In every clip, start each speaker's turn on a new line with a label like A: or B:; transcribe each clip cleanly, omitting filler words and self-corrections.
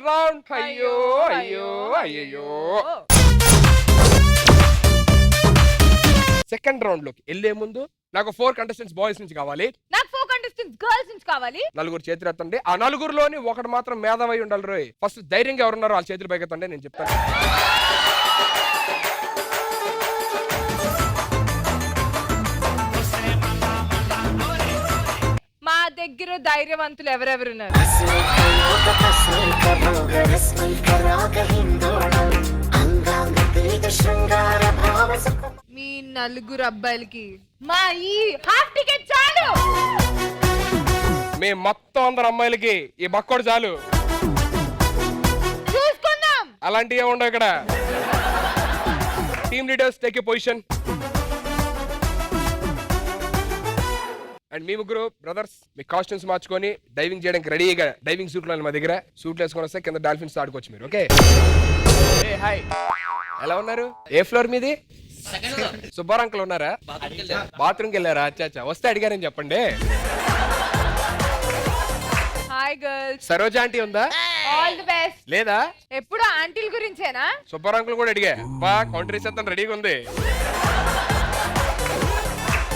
A: Round. అయ్యో అయ్యో అయ్యో. సెకండ్ రౌండ్ లోకి వెళ్లే ముందు నాకు 4 కంటెస్టెంట్స్ బాయ్స్ నుంచి కావాలి.
B: నాకు 4 కంటెస్టెంట్స్ గర్ల్స్ నుంచి కావాలి.
A: నలుగురు చేతులు ఎత్తండి. ఆ నలుగురులోని ఒకటి మాత్రం మేధావి ఉండాలి రోయ్. ఫస్ట్ ధైర్యంగా ఎవరున్నారో వాళ్ళ చేతులు పైకెత్తండి, నేను చెప్తాను.
B: మా దగ్గర ధైర్యవంతులు ఎవరెవరున్నారు? మీ నలుగురు అబ్బాయిలకి మా ఈ హాఫ్ టికెట్ చాలు.
A: మీ మొత్తం అందరు అమ్మాయిలకి ఈ బక్కోడు చాలు.
B: చూసుకుందాం.
A: అలాంటివి ఉండవు ఇక్కడ. Team leaders take a position. And మీ ముగ్గురు బ్రదర్స్ మీ కాస్ట్యూమ్స్ మార్చుకొని డైవింగ్ చేయడానికి రెడీగా డైవింగ్ సూట్లు మా దగ్గర సూట్లు వేసుకొని వస్తే కింద డాల్ఫిన్స్ ఆడుకోవచ్చు మీరు. ఓకే హాయ్, ఎలా ఉన్నారు? ఏ ఫ్లోర్ మీది? సుబ్బారావు అంకుల్ ఉన్నారా? బాత్రూమ్కి వెళ్ళారా? అచ్చా వస్తే అడిగారని చెప్పండి.
B: Hi girls.
A: సరోజా ఆంటీ ఉందా?
B: All the best.
A: లేదా?
B: ఎప్పుడు ఆంటీల గురించేనా?
A: సుబ్బారావు అంకుల్ కూడా అడిగా. కౌంటర్ వేసేస్తాను, రెడీగా ఉంది.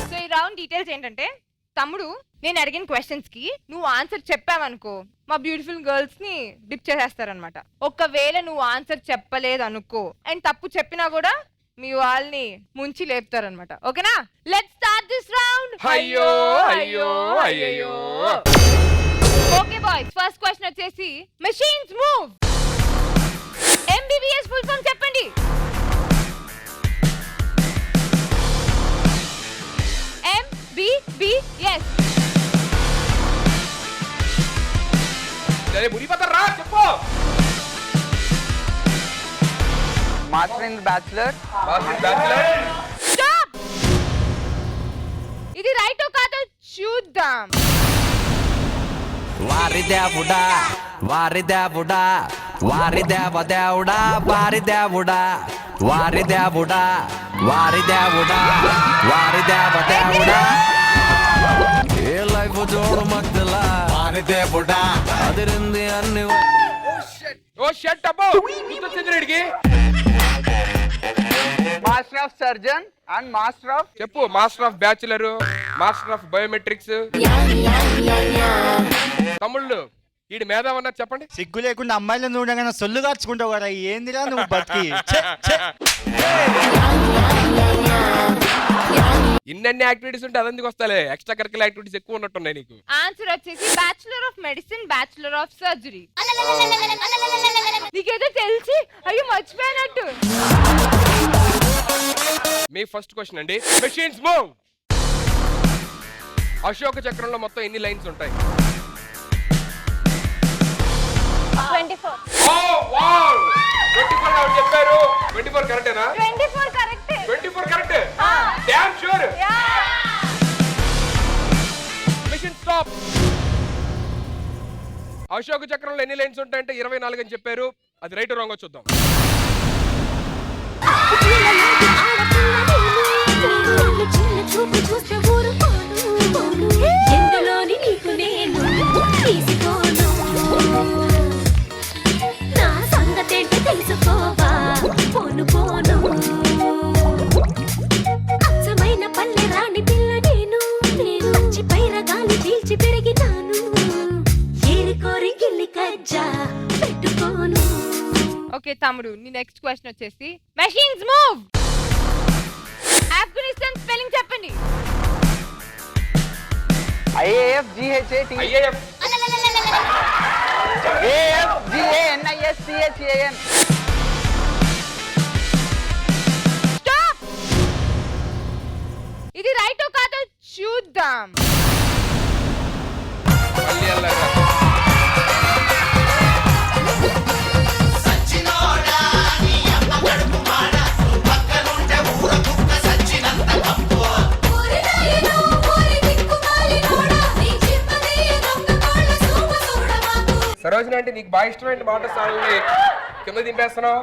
B: సో ఈ రౌండ్ డీటెయిల్స్ ఏంటంటే, తమ్ముడు నేను అడిగిన క్వశ్చన్స్ కి నువ్వు ఆన్సర్ చెప్పావనుకో మా బ్యూటిఫుల్ గర్ల్స్ ని డిప్ చేసేస్తారనమాట. ఒకవేళ నువ్వు ఆన్సర్ చెప్పలేదు అనుకో అండ్ తప్పు చెప్పినా కూడా మీ వాళ్ళని ముంచి లేపుతారనమాట. ఓకేనా? Let's start this round.
A: అయ్యో అయ్యో అయ్యో.
B: ఓకే బాయ్స్, ఫస్ట్ క్వశ్చన్ వచ్చేసి machines move. MBBS full form చెప్పండి. ఎంబీబీఎస్.
A: మునిపోతారా చెప్పు.
C: Master in bachelor.
B: స్టాప్. ఇది రైటో కాదో చూద్దాం.
D: వారి దేవుడా వారి దేవుడా వారి దేవదేవుడా వారి దేవుడా వారి దేవుడా వారి దేవుడా వారి దేవదేవుడా ఏ లైఫ్ జోడు మధ్యలా వారి దేవుడా అదిరింది అన్ని.
A: ఓ షట్ అబ్బో, గుర్తొచ్చింది.
C: Master of surgeon and master of
A: చెప్పు. Master of bachelor, master of biometrics. తమ్ముళ్ళు ఈడు మేధావన్నా చెప్పండి.
E: సిగ్గు లేకుండా అమ్మాయిలను చూడగానే సొల్లు కార్చుకుంటావు కదా, ఏందిరా నువ్వు బతికి.
A: ఇన్ని యాక్టివిటీస్ ఉంటే అదందుకు వస్తాలే. ఎక్స్ట్రా కరికులర్ యాక్టివిటీస్ ఎక్కువ ఉన్నట్టున్నాయి నీకు.
B: ఆన్సర్ వచ్చేసి bachelor of medicine, bachelor of surgery. నీకేదో తెలిసి అయ్యో మర్చిపోయినట్టు.
A: మీ ఫస్ట్ క్వశ్చన్ అండి. Machines move. అశోక చక్రంలో మొత్తం ఎన్ని లైన్స్ ఉంటాయి?
B: 24.
A: ఓ వావ్, 24 ఎవరు చెప్పారు? 24 కరెక్టేనా?
B: 24 కరెక్టే.
A: 24 correct. Damn sure. Mission stop. Ashoka చక్రంలో ఎన్ని లైన్స్ ఉంటాయంటే 24 అని చెప్పారు. అది రైట్ రాంగ్ చూద్దాం.
B: ఓకే తమ్ముడు, నీ నెక్స్ట్ క్వశ్చన్ వచ్చేసి మెషిన్స్ మూవ్. ఆఫ్ఘనిస్తాన్ స్పెల్లింగ్ చెప్పండి.
C: IAFGHAT
A: IAF
C: AFGANISCHAN.
B: స్టాప్. ఇది రైటో కాదో చూద్దాం.
A: మళ్ళీ అలాగా. సరోజిని అంటే నీకు బాగా ఇష్టమైన మాట సాంగ్ని కింద దింపేస్తున్నావు.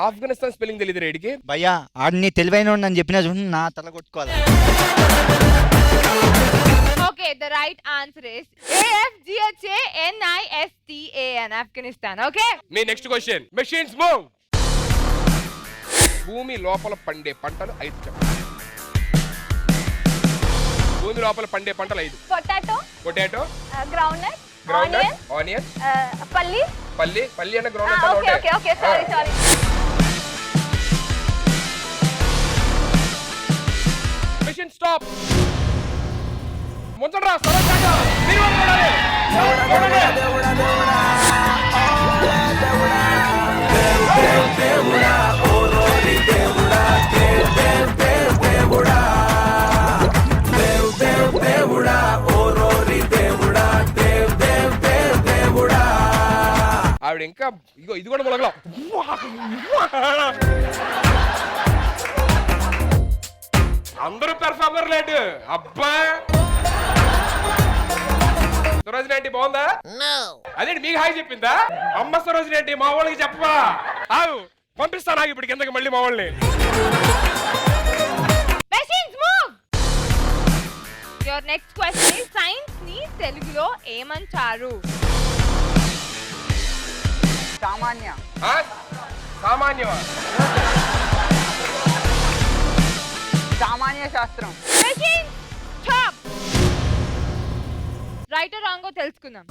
A: ఆఫ్ఘనిస్తాన్ స్పెల్లింగ్ తెలియదు రేడికి.
E: భయ్యా ఆడిని తెలివైన అని చెప్పిన నా తల కొట్టుకోవాలి.
B: Okay okay the right answer is AFGHANISTAN Afghanistan. Okay
A: me next question machines move. భూమి లోపల పండే పంటలు 5 చెప్పండి. భూమి లోపల పండే పంటలు 5.
B: Potato,
A: potato,
B: groundnut,
A: groundnut, onion,
B: పల్లి.
A: పల్లి అన్న గ్రౌండ్నట్ అన్న
B: ఓకే
A: ఒకటే.
B: Okay okay sorry.
A: Machine stop. ముందరా సరదాగా మీరు చూడాలి. ఆవిడ ఇంకా ఇగో ఇది కూడా మొలగలం. అందరూ పెర్ఫార్మర్ లేట్. అబ్బా సరోజిని ఆంటీ బాగుందా? అదేంటి మీకు హాయ్ చెప్పిందా? అమ్మ సరోజిని ఆంటీ మా వాళ్ళకి చెప్పవా? ఆగు పంపిస్తాను నాకు ఇప్పుడు కిందకి మళ్ళీ మా వాళ్ళని.
B: Machines move. Your next question is science ని తెలుగులో ఏమంటారు?
C: సామాన్య.
A: ఆ? సామాన్యమా?
C: సామాన్య శాస్త్రం.
B: Machine stop. Right are wrong తెలుసుకుందాం.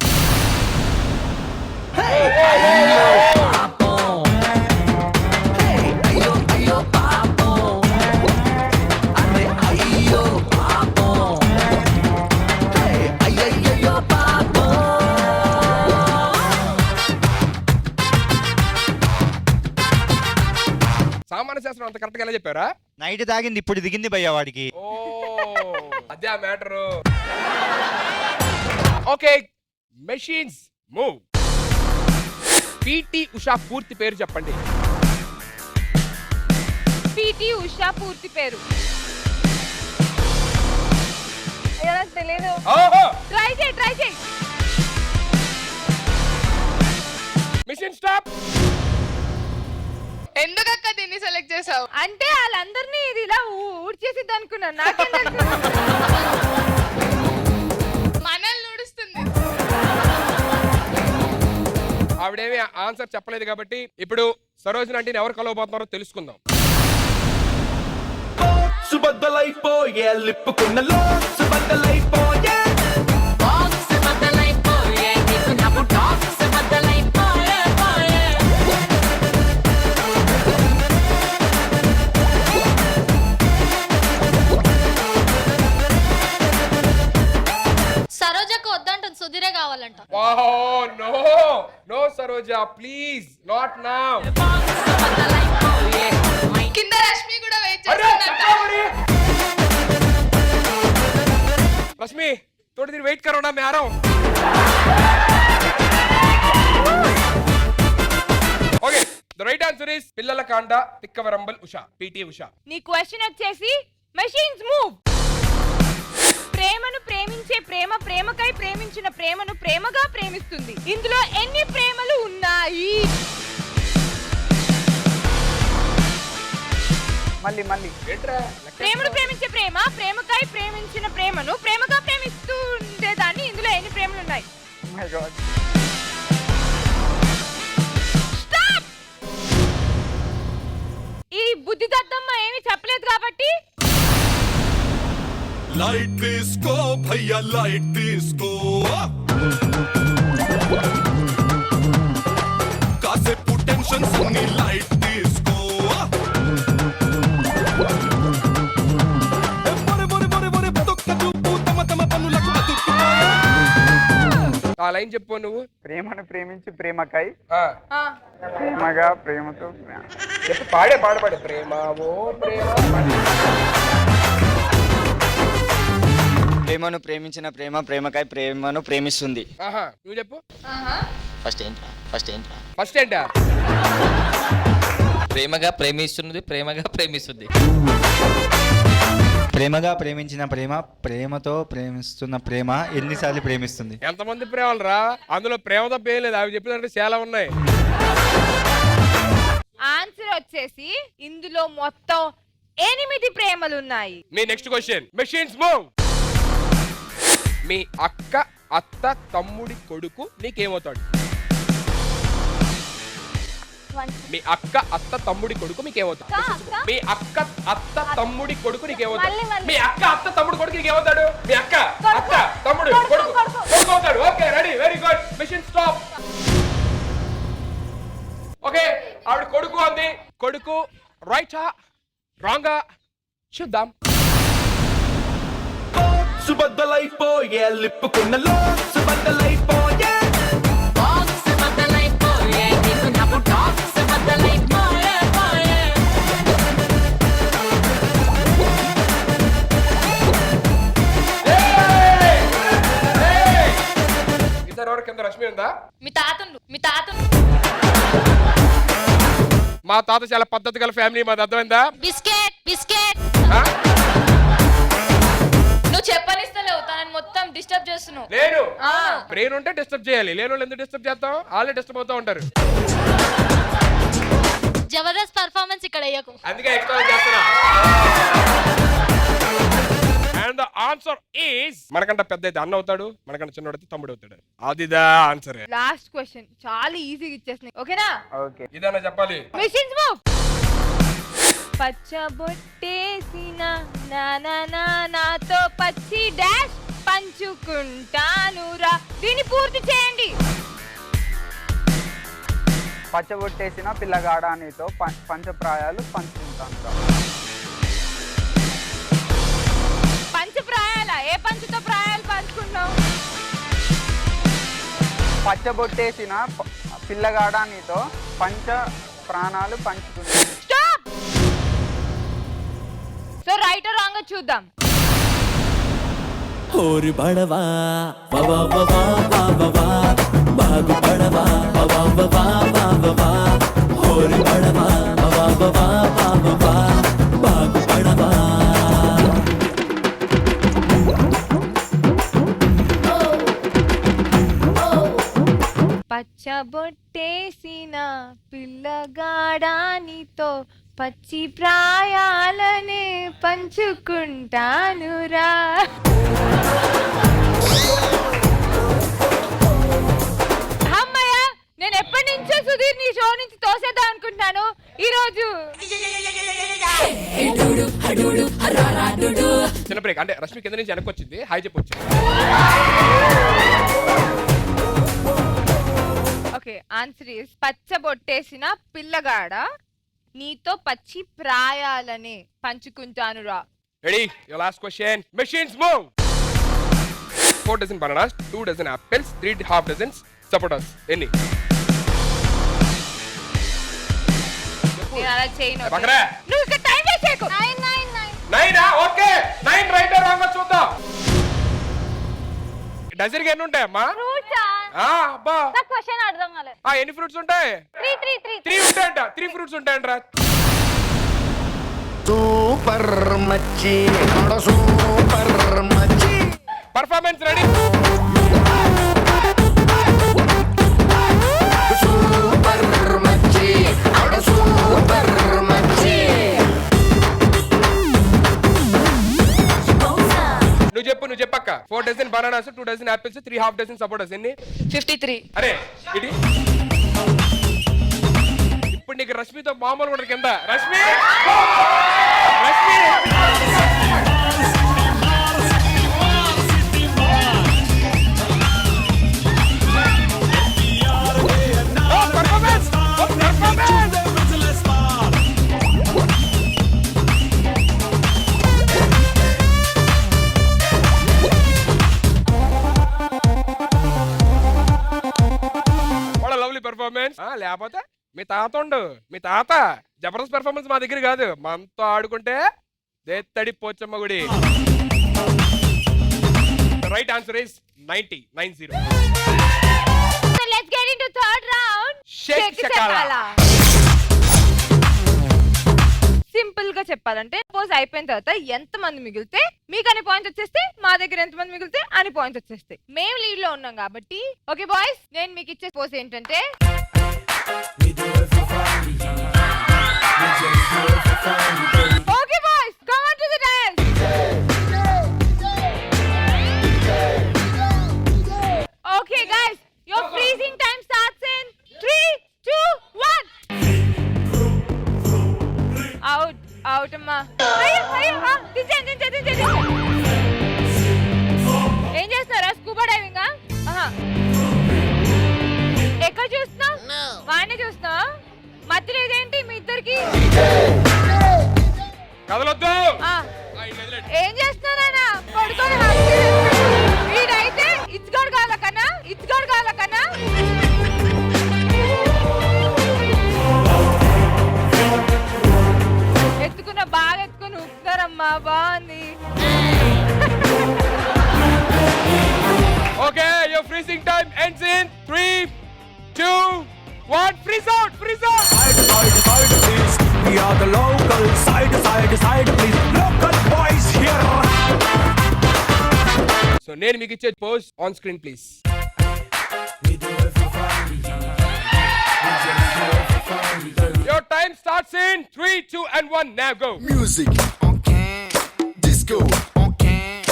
A: సామాన్య శాస్త్రం అంత కరెక్ట్ గా ఎలా చెప్పారా?
E: నైట్ తాగింది ఇప్పుడు దిగింది భయ్యా వాడికి.
A: ఓ అదే ఆ matter. Okay machines move. PT Usha పూర్తి పేరు చెప్పండి.
B: పిటి ఉషా పూర్తి పేరు తెలియదు.
A: ఓహో
B: ట్రై చేయి.
A: Machine stop.
F: ఎందుకక్క దీన్ని సెలెక్ట్ చేసావు?
B: అంటే వాళ్ళందరినీ ఇది ఇలా ఊడ్చేసిద్ది అనుకున్నాను. నాకేం తెలుసు?
F: మనల్ని నడుస్తుంది.
A: ఆవిడేమి ఆన్సర్ చెప్పలేదు కాబట్టి ఇప్పుడు సరోజిని ఆంటీని ఎవరు కలవబోతున్నారో తెలుసుకుందాం.
G: సుబద్దలైపోయే లిప్పుకున్నలో సుబద్దలైపోయే
H: సరోజకు వద్దంటుంది, సుధీరే కావాలంట.
A: Wow no no Saroja please not now.
F: కింద రష్మి కూడా వెయిట్
A: అరే
F: చేస్తుందంట.
A: చెప్పవరి. రష్మి थोड़ी देर वेट करो ना मैं आ रहा हूँ. Okay the right answer is పిల్లల కాండ తిక్కవరంబల్ ఉషా పిటి ఉషా.
B: నీ క్వశ్చన్ వచ్చేసి మెషిన్స్ మూవ్. ప్రేమను ప్రేమించే ప్రేమ ప్రేమకై ప్రేమించిన ప్రేమను ప్రేమగా ప్రేమిస్తుంది. ఇందులో ఎన్ని ప్రేమలు ఉన్నాయి?
C: మళ్ళీ
A: ఏంట్రా
B: ప్రేమను ప్రేమించే ప్రేమ ప్రేమకై ప్రేమించిన ప్రేమను ప్రేమగా ప్రేమిస్తూ ఉండేదాన్ని. ఇందులో ఎన్ని ప్రేమలు ఉన్నాయి?
C: My God.
B: Stop! ఈ బుద్ధి దద్దమ్మ ఏమి చెప్పలేదు కాబట్టి
G: लाइट डिस्को भैया लाइट डिस्को कासेపు టెన్షన్ అన్ని लाइट डिस्को బొరే బతుక్క చూపు తమ పనులకు బతుకుతాయా.
A: ఆ లైన్ చెప్పు నువ్వు.
C: ప్రేమను ప్రేమించి ప్రేమకై
A: ఆ,
C: ప్రేమగా ప్రేమతో
A: చెప్పు పాడే ప్రేమ ఓ ప్రేమ పాడే.
I: ప్రేమను ప్రేమించిన ప్రేమ ప్రేమకై ప్రేమను ప్రేమిస్తుంది.
A: ఆహా నువ్వు చెప్పు.
I: ఫస్ట్
A: ఏంటా?
J: ప్రేమగా ప్రేమిస్తున్నది ప్రేమగా ప్రేమిస్తుంది.
E: ప్రేమగా ప్రేమించిన ప్రేమ ప్రేమతో ప్రేమిస్తున్న ప్రేమ ఎన్నిసార్లు ప్రేమిస్తుంది?
A: ఎంతమంది ప్రేమలు రా, అందులో ప్రేమ తప్ప ఏం లేదు. అవి చెప్పినట్టు చాలా ఉన్నాయి.
B: ఆన్సర్ వచ్చేసి ఇందులో మొత్తం 8 ప్రేమలు ఉన్నాయి.
A: మీ నెక్స్ట్ క్వశ్చన్ మెషిన్స్ మూవ్. మీ అక్క అత్త తమ్ముడి కొడుకు నీకేమవుతాడు? మీ అక్క అత్త తమ్ముడి కొడుకు మీకేమవుతాడు? మీ అక్క అత్త తమ్ముడి కొడుకు నీకేమవుతాడు? మీ అక్క అత్త తమ్ముడు కొడుకు నీకేమవుతాడు? మీ అక్క అత్త తమ్ముడు కొడుకు కొడుకు అవుతాడు. Okay, ready, very good. Mission stop. Okay, ఆవిడ కొడుకు అంది. కొడుకు రైటా రాంగా చూద్దాం.
G: సుబద్దలైపోయే లిప్పుకున్నలో సుబద్దలైపోయే
A: ఇద్దరు ఎవరు కింద రష్మి ఉందా?
H: మీ తాతుండు
A: మా తాత చాలా పద్ధతి గల ఫ్యామిలీ, మాది అర్థమైందా?
H: బిస్కెట్
A: ఆ?
H: నువ్వు చెప్పనిస్తలేవు, తనని మొత్తం డిస్టర్బ్ చేస్తున్నావు.
A: లేను బ్రెయిన్ ఉంటే డిస్టర్బ్ చేయాలి, లేని వాళ్ళు ఎందుకు డిస్టర్బ్ చేస్తాం? వాళ్ళే డిస్టర్బ్ అవుతూ ఉంటారు.
H: జబర్దస్త్ పర్ఫార్మెన్స్ ఇక్కడ అయ్యకు.
A: అందుకే ఎక్స్ట్రా చేస్తున్నా. అండ్ ద ఆన్సర్ ఈస్ మనకంట పెద్ద అయితే అన్న అవుతాడు, మనకంట చిన్నోడైతే తమ్ముడు అవుతాడు. అదిదా ఆన్సర్.
B: లాస్ట్ క్వశ్చన్ చాలా ఈజీగా ఇచ్చేస్తున్నాయి. ఓకేనా?
C: ఓకే.
A: ఇదన్నా చెప్పాలి.
B: Machines move. పచ్చబొట్టేసిన నాతో పచ్చి డాష్ పంచుకుంటానురా. దీన్ని పూర్తి చేయండి.
C: పచ్చబొట్టేసిన పిల్లగాడానితో పంచప్రాయాలు పంచుకుంటాను.
B: పంచప్రాయాల ఏ పంచుతో ప్రాయాలు పంచుకుంటావు?
C: పచ్చబొట్టేసిన పిల్లగాడానితో పంచ ప్రాణాలు పంచుకుంటాను.
B: Stop. So right are wrong చూద్దాం.
G: హోరి బడవా బాబా బాబా బాబా బాగు బడవా బాబా బాబా బాబా హోరి బడవా బాబా బాబా బాబా బాగు బడవా.
B: పచ్చబొట్టేసిన పిల్లగాడానితో పచ్చి ప్రాయాలనే పంచుకుంటానురా. అమ్మయ్య, నేను ఎప్పటి నుంచో సుధీర్ నీ షో నుంచి తోసేద్దాం అనుకుంటున్నాను. ఈ రోజు
A: చిన్న బ్రేక్. అంటే రష్మి కింద నుంచి వెనక్కి వచ్చింది, హాయ్ చెప్పి వచ్చింది.
B: ఓకే, ఆన్సర్ ఇస్ పచ్చబొట్టేసిన పిల్లగాడ నీతో పచ్చి ప్రాయాలనే పంచుకుంటానురా.
A: Ready, your last question. Machines move. 4 dozen bananas, 2 dozen apples, 3 half dozens supporters. ఎన్ని?
B: నేను అలా చేయను. okay?
A: పక్కరా.
B: నువ్వు ఇక్కడ టైం వేస్ట్ చేయకు.
A: 9 ఓకే. 9 రైట్ ఆర్ రాంగ్ చూద్దాం. డజన్ కి ఎన్ని ఉంటాయమ్మా? అబ్బా,
H: క్వశ్చన్ అర్థం కాలేదు.
A: ఎన్ని ఫ్రూట్స్ ఉంటాయి? 3 ఉంటాయంట. 3 ఫ్రూట్స్ ఉంటాయంట.
G: సూపర్ మచ్చి సూపర్ మచ్చి.
A: Performance ready.
G: సూపర్ మచ్చి సూపర్ మచ్చి.
A: నువ్వు చెప్పక్క. 4 dozen bananas, 2 dozen apples, 3 half dozen supporters. ఎన్ని?
H: 53.
A: అరే ఇది ఇప్పుడు నీకు రష్మితో మామూలు కూడా కింద. రష్మి రష్మి పెర్ఫార్మెన్స్. లేకపోతే మీ తాత ఉండు. మీ తాత జబర్దస్త్ పెర్ఫార్మెన్స్ మా దగ్గర కాదు, మనతో ఆడుకుంటే దేత్తడి పోచమ్మ గుడి. Right answer is 90.
B: So let's get into third round.
A: Shake Shakala.
B: Simple గా చెప్పాలంటే సపోజ్ అయిపోయిన తర్వాత ఎంత మంది మిగిలితే మీకు అని పాయింట్స్ వచ్చేస్తే, మా దగ్గర ఎంత మంది మిగిలితే అని పాయింట్స్ వచ్చేస్తాయి. మేము లీడ్ లో ఉన్నాం కాబట్టి. ఓకే బాయ్స్, నేను మీకు ఇచ్చే పోజ్ ఏంటంటే okay boys, come on to the dance. ఎక్కడికి
A: కదలొద్దు.
B: ఆ,
A: ఇల్లు వదిలేండి.
B: ఏం చేస్తున్నానా పడుకొని happy చేస్తున్నాడు. వీడైతే ఇచ్చుగాడు కాలకన్నా ఎత్తుకున్న బాగా ఎత్తుకుని ఊపుతారమ్మా బాగుంది.
A: Okay, your freezing time ends in 3, 2, 1. Freeze out.
G: Side please. We are the local side please. Local boys here.
A: So నేను మీకు ఇచ్చే pose on screen please. Your time starts in 3, 2, and 1. Now go.
G: Music on can. Disco on can.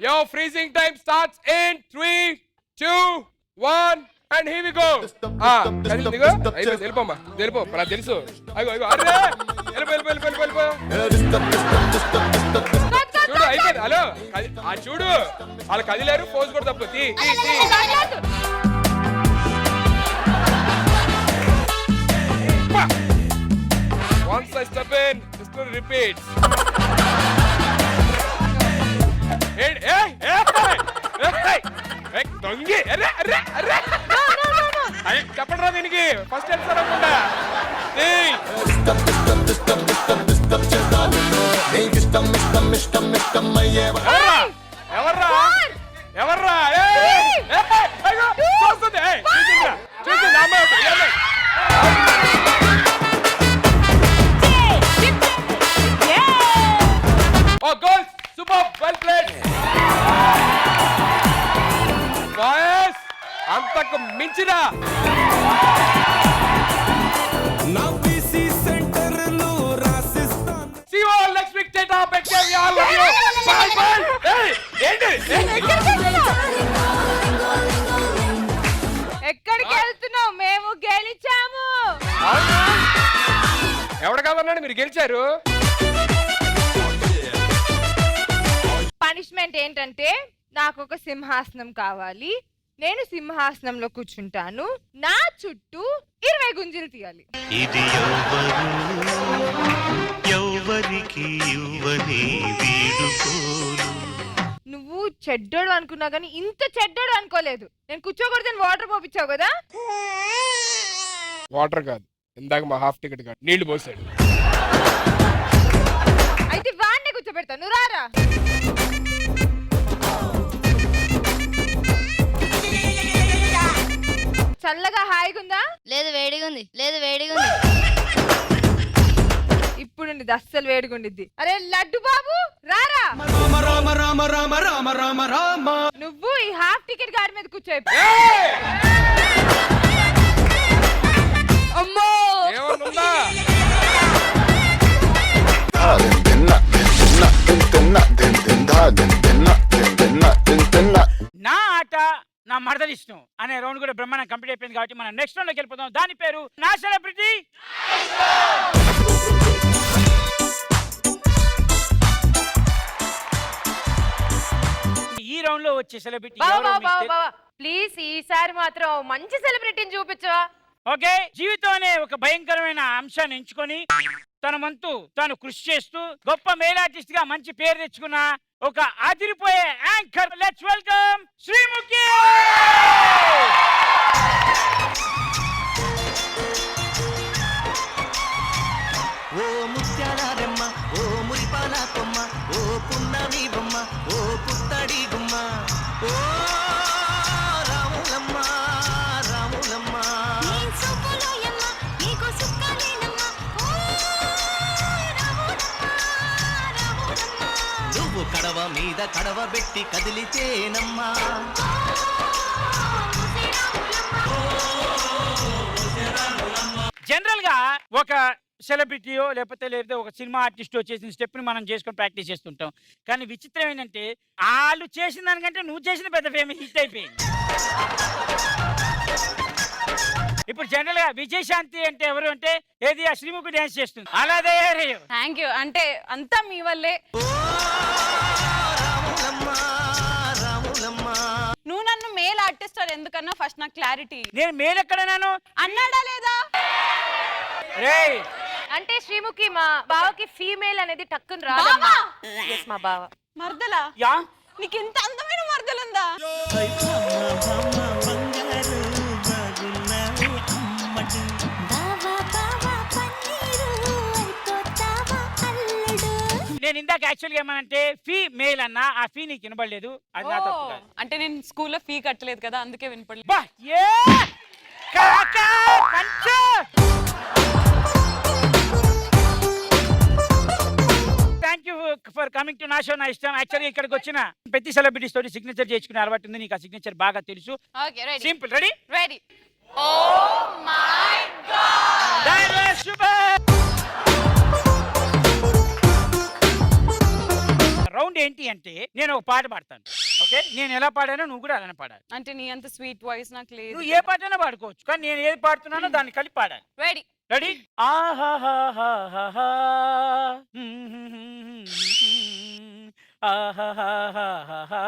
A: Your freezing time starts in 3, 2, 1. And here we go. వెళ్ళిపోమ్మా వెళ్ళిపో నాకు తెలుసు. అయ్యో అరే వెళ్ళిపో చూడు అయిపోయింది. హలో చూడు వాళ్ళు కదిలేరు పోజ్ కూడా తప్పు. Once I step in, the story repeats. దొంగి చెప్పండి రా దీనికి ఫస్ట్ ఆన్సర్ అనుకుంటా. ఎవర్రా చూస్తుంది చూసింది అమ్మాయి. Oh, girls, super, well played. Boys, అంతకు మించిన
G: నవ్విసి సెంటర్ లో రాసిస్తాను.
A: See you all next week. Take up. Take care. We all love you. Bye, bye. Hey, ఏంటి?
B: ఎక్కడికి వెళ్తున్నావు? మేము గెలిచాము.
A: ఎవడ కాదన్నాడు మీరు గెలిచారు.
B: పనిష్మెంట్ ఏంటంటే నాకు ఒక సింహాసనం కావాలి. నేను సింహాసనంలో కూర్చుంటాను. నా చుట్టూ 20 గుంజీలు తీయాలి.
K: ఇది ఎవరికి ఇవ్వని వీడుకోలు.
B: నువ్వు చెడ్డోడు అనుకున్నా కానీ ఇంత చెడ్డోడు అనుకోలేదు. నేను కూర్చోకూడదని వాటర్ పోపించావు కదా.
A: వాటర్ కాదు, ఇందాక మా హాఫ్ టికెట్ కాదు నీళ్లు పోసాడు.
B: అయితే వాడిని కూర్చోబెడతాను. నువ్వు రారా. చల్లగా హాయిగుందా?
H: లేదు వేడిగా ఉంది.
B: ఇప్పుడు అస్సలు వేడిగుండిద్ది. అరే లడ్డు బాబు రారా.
G: రామ రామ రామ రామ రామ రామ.
B: నువ్వు ఈ హాఫ్ టికెట్ గాడి మీద కూర్చోయి. అమ్మో
A: ఏమన్నా
L: నా ఆట నా మరదలు ఇష్టం అనే రౌండ్ కూడా బ్రహ్మాండం కంప్లీట్ అయిపోయింది కాబట్టి మనం నెక్స్ట్ రౌండ్ లోకి వెళ్ళిపోతాం. దాని పేరు నా సెలబ్రిటీ. ఈ రౌండ్ లో వచ్చే సెలబ్రిటీ
B: ప్లీజ్ ఈసారి మాత్రం మంచి సెలబ్రిటీని చూపించవా?
L: ఓకే, జీవితం అనే ఒక భయంకరమైన అంశాన్ని ఎంచుకొని తన వంతు తాను కృషి చేస్తూ గొప్ప మేల్ ఆర్టిస్ట్ గా మంచి పేరు తెచ్చుకున్న ఒక అదిరిపోయే యాంకర్. Let's welcome Sreemukhi.
K: ఓ ముత్యాలమ్మ, ఓ మురిపాల కొమ్మ, ఓ పున్నమి బొమ్మ, ఓ పుత్తడి గుమ్మ, ఓ రాములమ్మ రాములమ్మ. నువ్వు కడవ మీద కడవ పెట్టి కదిలితేనమ్మా.
L: జనరల్ గా ఒక సెలబ్రిటీయో లేకపోతే ఒక సినిమా ఆర్టిస్టో చేసిన స్టెప్ ని మనం చేసుకొని ప్రాక్టీస్ చేస్తుంటాం. కానీ విచిత్రం ఏంటంటే వాళ్ళు చేసిన దానికంటే నువ్వు చేసిన పెద్ద ఫేమస్ హిట్ అయిపోయింది. ఇప్పుడు జనరల్ గా విజయశాంతి అంటే ఎవరు అంటే ఏది ఆ శ్రీముఖి డాన్స్ చేస్తుంది అలా తయారయ్యో.
B: Thank you. అంటే అంతా మీ వల్లే. నువ్వు నన్ను మేల్ ఆర్టిస్ట్ అని ఎందుకన్నా ఫస్ట్ నాకు క్లారిటీ.
L: నేను మేలు ఎక్కడన్నాను
B: అన్నాడా లేదా?
L: రేయ్
B: అంటే శ్రీముఖి మా బావకి ఫీమేల్ అనేది టక్కుని రాదమ్మా. Yes, మా బావ.
F: మర్దలా
L: యా
F: నీకు ఇంత అందమైన మర్దలుందా?
L: నేను ఇందాక యాక్చువల్గా ఏమనంటే ఫీ మేల్ అన్నా, ఆ ఫీ నీకు వినబడలేదు, అది నా తప్పు కాదు.
F: అంటే నేను స్కూల్లో ఫీ కట్టలేదు కదా, అందుకే వినపడలేదు.
L: బా ఏ కాకా పంచు. Thank you for coming to నా షో. నా ఇష్టం. యాక్చువల్లీ ఇక్కడికి వచ్చిన ప్రతి సెలబ్రిటీస్ తోటి సిగ్నేచర్ చేసుకునే అలవాటు ఉంది. నీకు ఆ సిగ్నేచర్ బాగా తెలుసు.
F: Okay ready.
L: Simple. Ready?
F: Ready. Oh
B: Oh
F: my god.
L: Round ఏంటి అంటే నేను ఒక పాట పాడతాను. ఓకే, నేను ఎలా పాడానో నువ్వు కూడా అలానే పాడాలి.
F: అంటే నీ అంత స్వీట్ వాయిస్ నాకు లేదు.
L: నువ్వు ఏ పాటైనా పాడుకోవచ్చు, కానీ నేను ఏది పాడుతున్నానో దాన్ని కలిపి పాడాలి.
F: రెడీ.
L: రెడీ? ఆహాహాహాహా ఆహాహాహాహా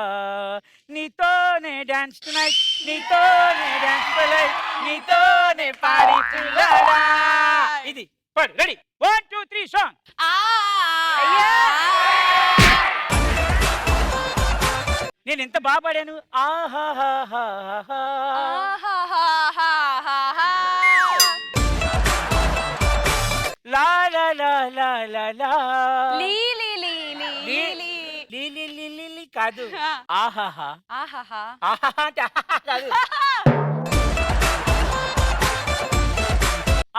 L: నీతోనే డాన్స్ టునైట్, నీతోనే డాన్స్ టునైట్, నీతోనే పాడి తులాడా. ఇది పాడు. రెడీ? 1 2 3 సాంగ్. నేను ఎంత బాగా పాడాను. ఆహాహాహాహా లా లా లా లా లా లా
F: లీ లీ లీ లీ
L: లీ
F: లీ
L: లీ లీ లీ లీ లీ కాదు. ఆహాహా
F: ఆహాహా
L: ఆహాహా అంటే ఆహా కాదు.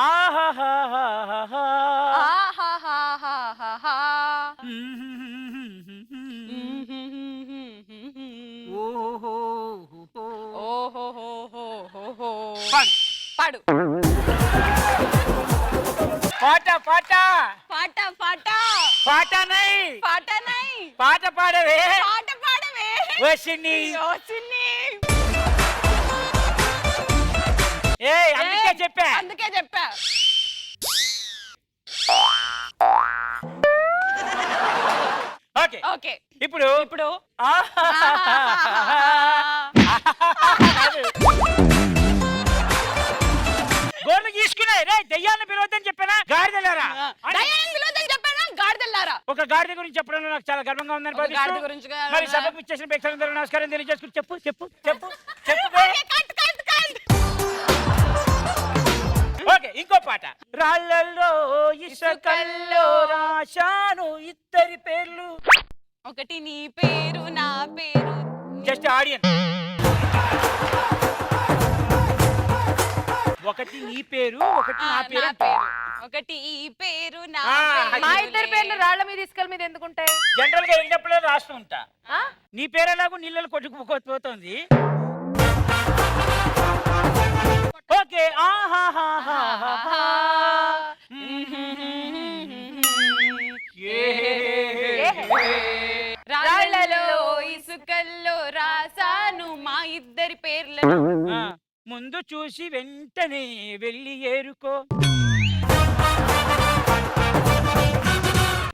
L: ఆహాహాహాహా
F: ఆహాహాహాహా ఓహోహోహోహో.
L: పాడు.
F: పాడు.
L: పాట పాట
F: పాట పాట
L: పాట నై
F: పాట నై
L: పాట పాడవే
F: పాట పాడవే
L: వసిని.
F: ఓ చిన్ని.
L: ఏ అందుకే చెప్పా.
F: అందుకే చెప్పా.
L: ఓకే
F: ఓకే
L: ఇప్పుడు
F: ఇప్పుడు
L: గోర్లు తీసుకునే రే దెయ్యాలను పిలవద్దని చెప్పానా? గాడిదలారా.
F: చెప్పానా? గాడిదల్లారా.
L: ఒక గాడిద గురించి చెప్పడంలో నాకు చాలా గర్వంగా ఉందని
F: ఒక గాడిద
L: భావిస్తూ
F: గురించి
L: మరి సభకు ఇచ్చేసిన ప్రేక్షకులందరూ నమస్కారం తెలియజేసుకుని చెప్పు చెప్పు చెప్పు చెప్పు బే. ఓకే, ఇంకో పాట. రాళ్ళల్లో ఇసుకల్లో రాశాను ఇద్దరి పేర్లు.
F: ఒకటి నీ పేరు నా పేరు.
L: జస్ట్ ఆడియన్. ఒకటి నీ పేరు, ఒకటి నా పేరు.
F: ఒకటి ఈ పేరు నా
L: ఆ,
F: పేరు.
B: మా ఇద్దరి పేర్లు రాళ్ల మీద ఇసుకల మీద ఎందుకుంటాయి?
L: జనరల్ గా వెళ్ళినప్పుడే రాస్తూ ఉంటా.
B: ఆ?
L: నీ పేరు ఎలాగో నీళ్ళలో కొట్టుకుపోతుంది. ఓకే. ఆహాహాహాహా
F: రాళ్ళలో ఇసుకల్లో రాసాను మా ఇద్దరి పేర్లను.
L: ముందు చూసి వెంటనే వెళ్ళి ఏరుకో.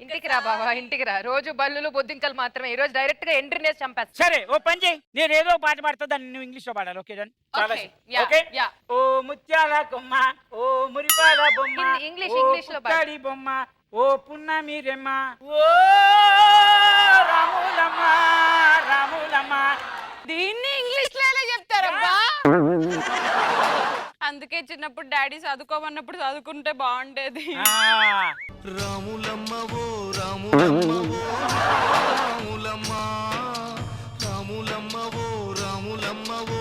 B: ఇంటికి రా బాబా, ఇంటికి రా. రోజు బల్లులు బొద్దింకలు మాత్రమే, ఈ రోజు డైరెక్ట్ గా ఎంట్రీ నేసి చంపేస్తా.
L: సరే ఓ పని చేయి, నేను ఏదో పాట పాడతా, దాన్ని నువ్వు ఇంగ్లీష్ లో పాడాలి. Okay done. చాలా
F: Okay, yeah,
L: ఓకే.
F: yeah.
L: ఓ ముత్యాల కొమ్మ, ఓ మురిపాల బొమ్మ,
B: ఇంగ్లీష్ లో పాడు.
L: పుట్టాడి బొమ్మ, ఓ పున్నమి రెమ్మ, ఓ రాములమ్మ రాములమ్మ.
F: దీన్ని ఇంగ్లీష్ లో ఎలా చెప్తారబ్బా? అందుకే చిన్నప్పుడు డాడీ చదువుకోమన్నప్పుడు చదువుకుంటే బాగుండేది.
K: రాములమ్మ ఓ రాములమ్మ ఓ రాములమ్మ రాములమ్మ ఓ రాములమ్మ ఓ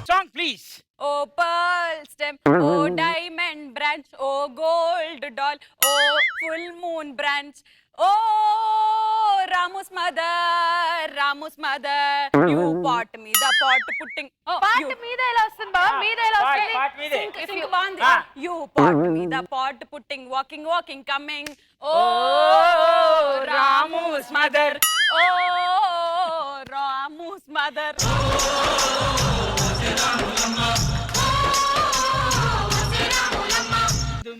L: song please.
F: O pearl stem, o diamond branch, o gold doll, o full moon branch, o Ramu's mother you pot మీద పాట్ పుట్టింగ్.
B: పాట మీద ఎలా వస్తుంది బాబా? మీద ఎలా వస్తుంది?
L: పాట మీదే.
F: యు పాట్ మీద పాట్ పుట్టింగ్ వాకింగ్ కమింగ్. ఓ రాముస్ మదర్, ఓ రాముస్ మదర్.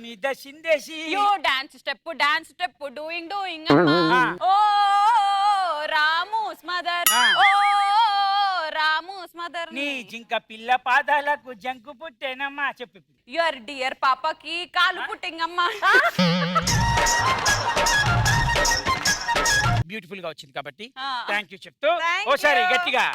L: మీద సిందేసి
F: యో డాన్స్ స్టెప్ డూయింగ్ అమ్మా. ఓ రాముస్ మదర్, ఓ రాముస్ మదర్.
L: నీ జింక పిల్ల పాదాలకు జంకు పుట్టేనమ్మా చెప్పు ఇప్పుడు.
F: యువర్ డియర్ పాపకి కాలు పుట్టింగమ్మా.
L: బ్యూటిఫుల్ గా వచ్చింది కాబట్టి
F: ఆ.
L: థ్యాంక్ యూ చెప్తూ
F: Thank
L: ఓసారి
F: you.
L: గట్టిగా.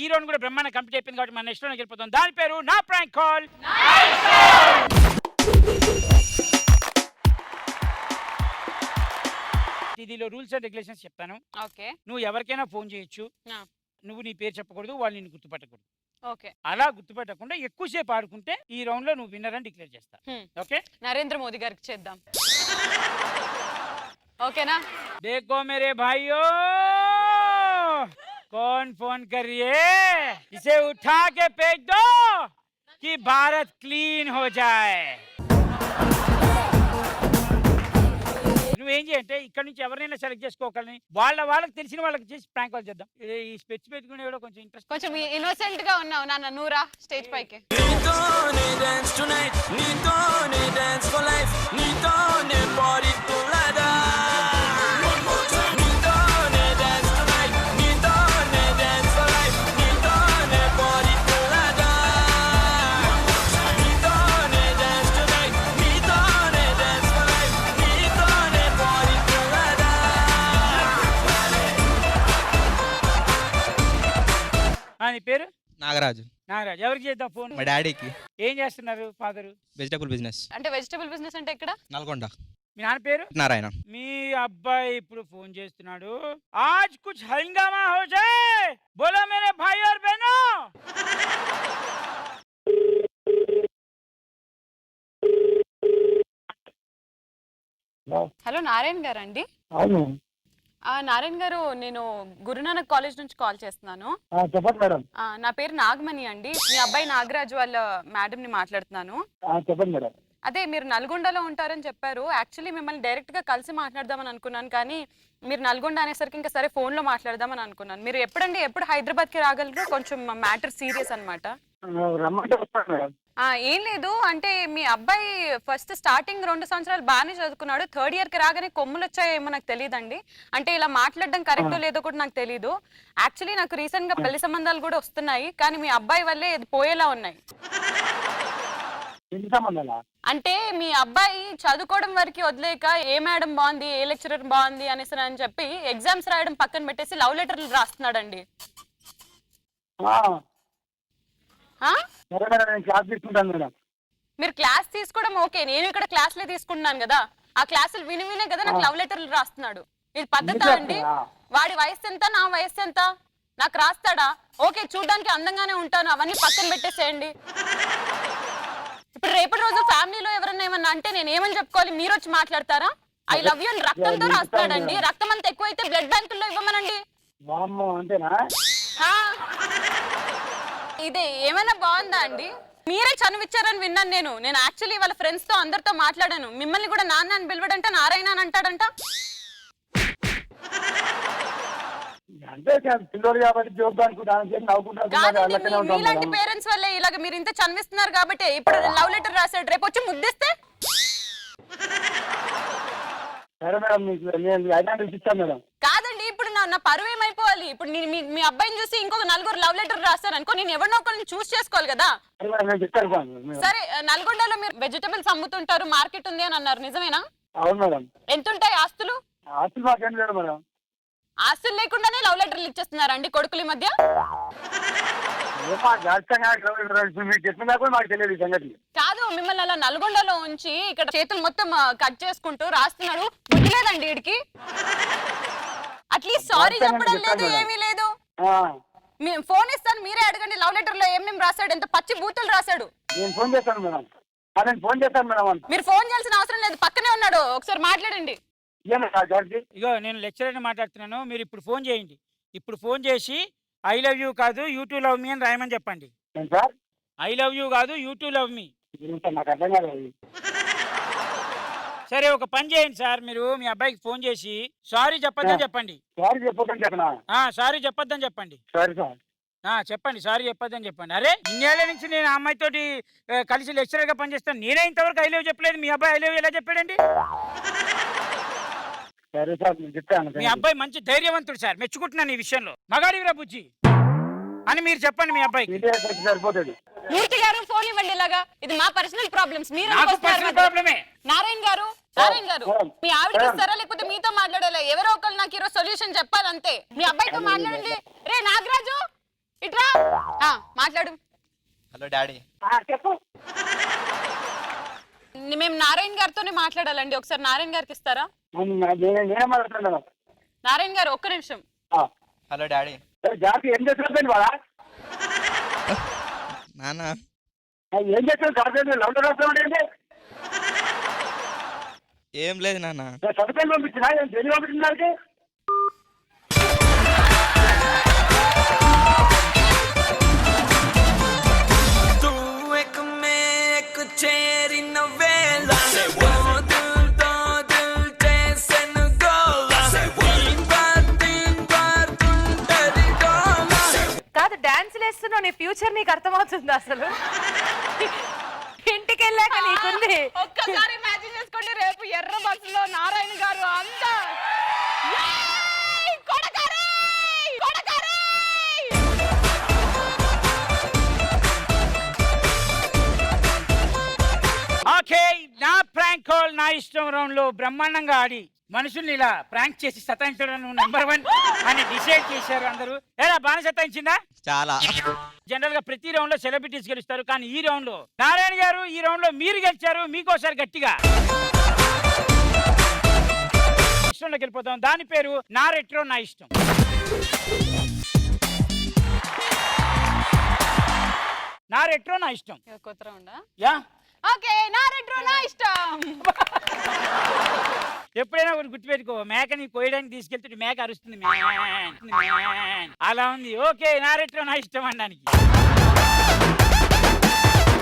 L: ఈ రౌండ్ కూడా బ్రహ్మాండ కంప్లీట్ అయిపోయింది కాబట్టి మన నెక్స్ట్ రౌండ్కి వెళ్ళిపోతాం. దాని పేరు నా ప్రాంక్ కాల్. దీనిలో రూల్స్ అండ్ రెగ్యులేషన్స్ చెప్తాను.
F: ఓకే
L: నువ్వు ఎవరికైనా ఫోన్ చేయొచ్చు.
F: ఆ.
L: నువ్వు నీ పేరు చెప్పకూడదు, వాళ్ళు నిన్ను గుర్తుపట్టకూడదు.
F: ఓకే
L: అలా గుర్తుపెట్టకుండా ఎక్కువసేపు ఆడుకుంటే ఈ రౌండ్ లో నువ్వు విన్నర్ అని డిక్లేర్ చేస్తా. ఓకే
F: నరేంద్ర మోదీ గారికి చేద్దాం. ఓకేనా?
L: देखो मेरे भाइयों, कौन फोन कर रही है? इसे उठा के फेंक दो कि भारत क्लीन हो जाए. నువ్వేం చేయంటే ఇక్కడ నుంచి ఎవరైనా సెలెక్ట్ చేసుకోగలని వాళ్ళకి తెలిసిన వాళ్ళకి చేసి ప్రాంక్ కాల్ చేద్దాం. ఈ స్పెచ్ పెట్టుకునే కూడా కొంచెం ఇంట్రెస్ట్.
F: కొంచెం ఇన్నోసెంట్ గా ఉన్నావు నాన్న. నూరా స్టేజ్ పైకి.
L: నీ పేరు?
E: నాగరాజు.
L: నాగరాజ్. ఎవరికి చేద్దాం ఫోన్?
E: మా డాడీకి.
L: ఏం చేస్తున్నారు ఫాదరు?
E: Vegetable business.
F: అంటే వెజిటబుల్ బిజినెస్ అంటే ఎక్కడ?
E: నల్గొండ.
L: మీ నాన్న పేరు?
E: నారాయణ.
L: మీ అబ్బాయి ఇప్పుడు ఫోన్ చేస్తున్నాడు. ఆజ్ కుచ్ హంగామా హో జాయే, బోలో మేరే భాई और बहनों.
F: హలో నారాయణ గారు అండి?
C: అవును
F: నారాయణ గారు, నేను గురునానక్ కాలేజ్ నుంచి కాల్ చేస్తున్నాను.
C: చెప్పండి మేడం.
F: నా పేరు నాగమణి అండి. మీ అబ్బాయి నాగరాజు వాళ్ళ మేడం ని మాట్లాడుతున్నాను.
C: చెప్పండి మేడం.
F: అదే మీరు నల్గొండలో ఉంటారని చెప్పారు. యాక్చువల్లీ మిమ్మల్ని డైరెక్ట్ గా కలిసి మాట్లాడదామని అనుకున్నాను, కానీ మీరు నల్గొండ అనేసరికి ఇంకా సరే ఫోన్ లో మాట్లాడదామని అనుకున్నాను. మీరు ఎప్పుడు హైదరాబాద్ కి రాగలరు? కొంచెం మ్యాటర్ సీరియస్ అన్నమాట.
C: రమ్మంటే వస్తాను మేడం.
F: ఏం లేదు, అంటే మీ అబ్బాయి ఫస్ట్ స్టార్టింగ్ 2 సంవత్సరాలు బాగానే చదువుకున్నాడు. 3rd ఇయర్ కి రాగానే కొమ్ములు వచ్చాయేమో నాకు తెలియదండి. అంటే ఇలా మాట్లాడడం కరెక్టో లేదో కూడా నాకు తెలీదు. యాక్చువల్లీ నాకు రీసెంట్ గా పెళ్లి సంబంధాలు కూడా వస్తున్నాయి, కానీ మీ అబ్బాయి వల్లే ఇది పోయేలా ఉన్నాయి. అంటే మీ అబ్బాయి చదువుకోవడం వరకు వదిలేక ఏ మేడం బాగుంది, ఏ లెక్చరర్ బాగుంది అనేసి అని చెప్పి ఎగ్జామ్స్ రాయడం పక్కన పెట్టేసి లవ్ లెటర్లు రాస్తున్నాడండి. మీరు క్లాస్ తీసుకోవడం ఓకే, నేను ఇక్కడ క్లాసులే తీసుకుంటున్నాను కదా. ఆ క్లాసులు వినే కదా నాకు లవ్ లెటర్లు రాస్తున్నాడు. ఇది పద్ధతా అండి? వాడి వయసు ఎంత, నా వయసు ఎంత? నాకు రాస్తాడా? ఓకే, చూడడానికి అందంగానే ఉంటాను, అవన్నీ పక్కన పెట్టేసేయండి. ఇప్పుడు రేపటి రోజు ఫ్యామిలీలో ఎవరన్నా ఏమన్నా అంటే నేను ఏమని చెప్పుకోవాలి? మీరు వచ్చి మాట్లాడతారా? ఐ లవ్ యూ అని రక్తంతో రాస్తాడండి. రక్తం అంతా ఎక్కువైతే బ్లడ్ బ్యాంకుల్లో ఇవ్వమనండి. ఇదే ఏమైనా బాగుందా అండి? మీరే చనువిచ్చారని విన్నాను నేను యాక్చువల్లీ వాళ్ళ ఫ్రెండ్స్ తో అందరితో మాట్లాడాను. మిమ్మల్ని కూడా నాన్న అని పిలవడంట, నారాయణ అని అంటాడంట. మీలాంటి పేరెంట్స్ వల్లే ఇలాగ మీరు ఇంత చదివిస్తున్నారు కాబట్టి. ఇప్పుడు లవ్ లెటర్ రాశాడు, రేపు వచ్చి ముద్దిస్తే కాదండి. ఇప్పుడు నా పరువు ఏమైపోవాలి? ఇప్పుడు మీ అబ్బాయిని చూసి ఇంకొక 4 లవ్ లెటర్ రాస్తారు అనుకో, నేను ఎవరినో ఒకరిని చూస్ చేసుకోవాలి కదా. సరే, నల్గొండలో మీరు వెజిటబుల్స్ అమ్ముతుంటారు, మార్కెట్ ఉంది అని అన్నారు, నిజమేనా?
C: అవును మేడం.
F: ఎంత ఉంటాయి ఆస్తులు? ఆస్తులు లేకుండానే లవ్ లెటర్లు ఇచ్చేస్తున్నారండి కొడుకుల మధ్య. కాదు, మిమ్మల్ని అలా నల్గొండలో ఉంచి ఇక్కడ చేతులు మొత్తం కట్ చేసుకుంటూ రాస్తున్నాడు. బుద్ధి లేదండి వీడికి. అట్లీస్ట్ సారీ చెప్పడం లేదు, ఏమీ లేదు. ఫోన్ ఇస్తాను, మీరే అడగండి. లవ్ లెటర్ లో ఏమేమి రాశాడు, ఎంత పచ్చి బూతులు రాశాడు.
C: నేను ఫోన్ చేస్తాను మేడం.
F: మీరు ఫోన్ చేయాల్సిన అవసరం లేదు, పక్కనే ఉన్నాడు, ఒకసారి మాట్లాడండి.
L: ఇగో నేను లెక్చరర్ని మాట్లాడుతున్నాను, మీరు ఇప్పుడు ఫోన్ చేయండి. ఇప్పుడు ఫోన్ చేసి ఐ లవ్ యూ కాదు యూ టు లవ్ మీ అని రాయమని చెప్పండి. ఐ లవ్ యూ కాదు యూ టు లవ్ మీ. సరే, ఒక పని చేయండి సార్, మీరు మీ అబ్బాయికి ఫోన్ చేసి సారీ చెప్పొద్దని చెప్పండి. సారీ చెప్పొద్దని చెప్పండి. చెప్పండి, సారీ చెప్పొద్దని చెప్పండి. అరే, ఇన్నేళ్ల నుంచి నేను ఆ అమ్మాయితోటి కలిసి లెక్చరర్ గా పనిచేస్తాను, నేనే ఇంతవరకు ఐ లవ్ చెప్పలేదు, మీ అబ్బాయి ఐ లవ్ ఎలా చెప్పాడండి?
C: సరే సార్ నేను చెప్తాను.
L: మీ అబ్బాయి మంచి ధైర్యవంతుడు సార్, మెచ్చుకుంటున్నాను ఈ విషయంలో. మగాడివిరా బుజ్జి అని మీరు చెప్పండి మీ అబ్బాయికి.
C: ఇంటికి వచ్చి సరిపోతాడు.
F: మూర్తి గారు ఫోన్ ఇవ్వండి. ఇలాగా ఇది మా పర్సనల్ ప్రాబ్లమ్స్. మీరు
L: నాకు పర్సనల్ ప్రాబ్లమే.
F: నారాయణ గారు మీ ఆవిడకి ఇస్తారా లేకపోతే మీతో మాట్లాడాలా? ఎవరో ఒకళ్ళు నాకు ఈరోజు సొల్యూషన్ చెప్పాలంతే. మీ అబ్బాయితో మాట్లాడండి. రే నాగరాజు ఇట్రా మాట్లాడు.
I: Hello daddy.
C: చెప్పు.
F: మేము నారాయణ గారితోనే మాట్లాడాలండి. ఒకసారి నారాయణ గారికి ఇస్తారా?
C: నేనే మాట్లాడుతున్నాను.
F: నారాయణ గారు ఒక్క నిమిషం.
I: Hello daddy.
C: జాతి ఏం చేస్తున్నాడు వాళ్ళ?
I: నాన్న
C: ఏం చేస్తాడు? జాతి లవ్ రాస్తామంటే
I: ఏం లేదు నాన్న.
C: చదువుకొని పంపించినా దేని పంపించినారికి?
B: కాదు డాన్స్ వేస్తున్నావు, నీ ఫ్యూచర్ నీకు అర్థమవుతుంది అసలు? ఇంటికి వెళ్ళాక నీకుంది.
F: ఒక్కసారి ఇమాజిన్ చేసుకోండి, రేపు ఎర్ర బస్సులో నారాయణ గారు అంతా
L: ఓకే, నా ప్రాంక్ కాల్ నా ఇష్టం రౌండ్ లో బ్రహ్మాండంగా ఆడి మనుషుల్ని ఇలా ప్రాంక్ చేసి సతాయించడం నెంబర్ 1 అని డిసైడ్ చేశారు అందరూ. ఏరా బాగా సతాయించిందా?
I: చాలా.
L: జనరల్ గా ప్రతి రౌండ్ లో సెలబ్రిటీస్ గెలుస్తారు, కానీ ఈ రౌండ్ లో నారాయణ గారు, ఈ రౌండ్ లో మీరు గెలిచారు. మీకోసారి గట్టిగా ఇష్టంలోకి వెళ్ళిపోతాం. దాని పేరు నా రెట్రో నా ఇష్టం. నా రెట్రో నా ఇష్టం.
F: కొత్త రౌండా?
L: యా
F: ఓకే, నా రెట్రో నా ఇష్టం.
L: ఎప్పుడైనా ఒకటి గుర్తుపెట్టుకో, మేకని కోయడానికి తీసుకెళ్తుంటే మేక అరుస్తుంది, మ్యాన్ అలా ఉంది. ఓకే, నా రెట్రో నా ఇష్టం అనడానికి.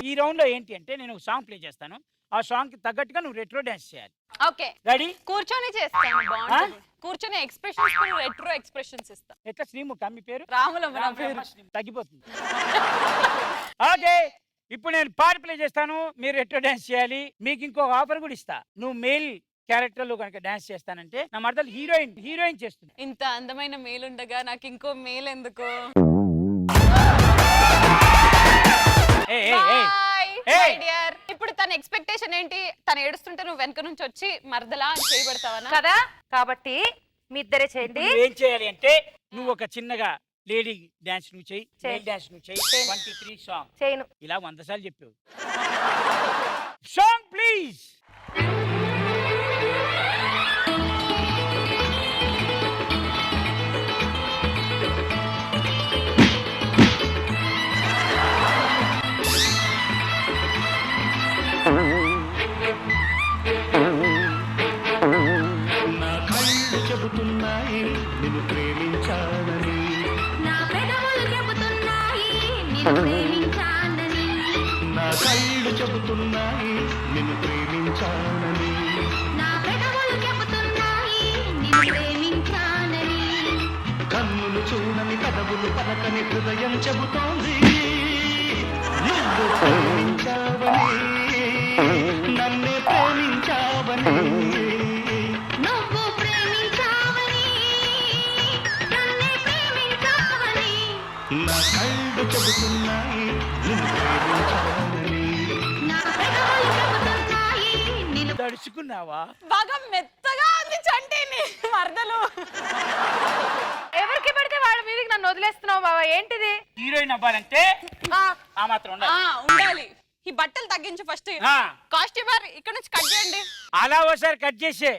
L: ఈ రౌండ్ లో ఏంటి అంటే నేను ఒక సాంగ్ ప్లే చేస్తాను. ఆ సాంగ్ కి తగ్గట్టుగా నువ్వు రెట్రో డాన్స్ చేయాలి.
F: Okay
L: ready?
F: కూర్చొని చేస్తాను. బాగుంటుంది. కూర్చొని ఎక్స్ప్రెషన్స్ రెట్రో ఎక్స్ప్రెషన్స్ ఇస్తా.
L: ఎట్లా శ్రీముఖ మీ పేరు?
F: రాములమ్మ నా పేరు.
L: తగ్గిపోతుంది. ఓకే, ఇప్పుడు నేను పాట ప్లే చేస్తాను, మీరు రెట్రో డాన్స్ చేయాలి. మీకు ఇంకొక ఆఫర్ కూడా ఇస్తా. నువ్వు మేల్ క్యారెక్టర్ లో కనుక డాన్స్ చేస్తానంటే నా మరదలు హీరోయిన్ చేస్తుంది.
F: ఇంత అందమైన మేల్ ఉండగా నాకు ఇంకో మేల్ ఎందుకు? ఇప్పుడు తన ఎక్స్పెక్టేషన్ ఏంటి? తను ఏడుస్తుంటే నువ్వు వెనక నుంచి వచ్చి మరదలా అని చేయబడతావా
B: కదా? కాబట్టి మీ ఇద్దరే చేయండి.
L: ఏం చేయాలి అంటే నువ్వు ఒక చిన్నగా లేడీ డాన్స్ నువ్వు చెయ్యి, మేల్ డాన్స్ నువ్వు చెయ్యి. 1 2 3 సాంగ్
B: చేయను.
L: ఇలా 100 సార్లు చెప్పావు. Song please.
G: నా కళ్ళు చెబుతున్నాయి నిన్ను ప్రేమించాలని.
H: నా పెదవులు చెబుతున్నాయి నిన్ను ప్రేమించానని.
G: నా కళ్ళు చెబుతున్నాయి నిన్ను ప్రేమించాలని.
H: నా పెదవులు చెబుతున్నాయి నిన్ను ప్రేమించానని.
G: కన్నులు చూడని కదవులు పలకని హృదయం చెబుతోంది నువ్వు ప్రేమించావని, నన్నే ప్రేమించావని.
H: నువ్వు ప్రేమించావని నన్నే ప్రేమించావని.
G: నా కళ్ళు చెబుతున్నాయి నిన్ను ప్రేమించాలని.
H: నా పెదవులు చెబుతున్నాయి నిన్ను.
L: తడుచుకున్నావా?
F: బాగా మెత్తగా ఉంది చంటిని మరదలు.
B: ఎవరికి పడితే వాళ్ళ మీదకి నన్ను వదిలేస్తున్నావు బాబా, ఏంటిది?
L: హీరోయిన్ అవ్వాలంటే ఆ మాత్రం ఉండాలి.
F: ఉండాలి. ఈ బట్టలు తగ్గించు ఫస్ట్. కాస్ట్యూమర్ ఇక్కడ నుంచి కట్ చేయండి.
L: అలా ఒకసారి కట్ చేసే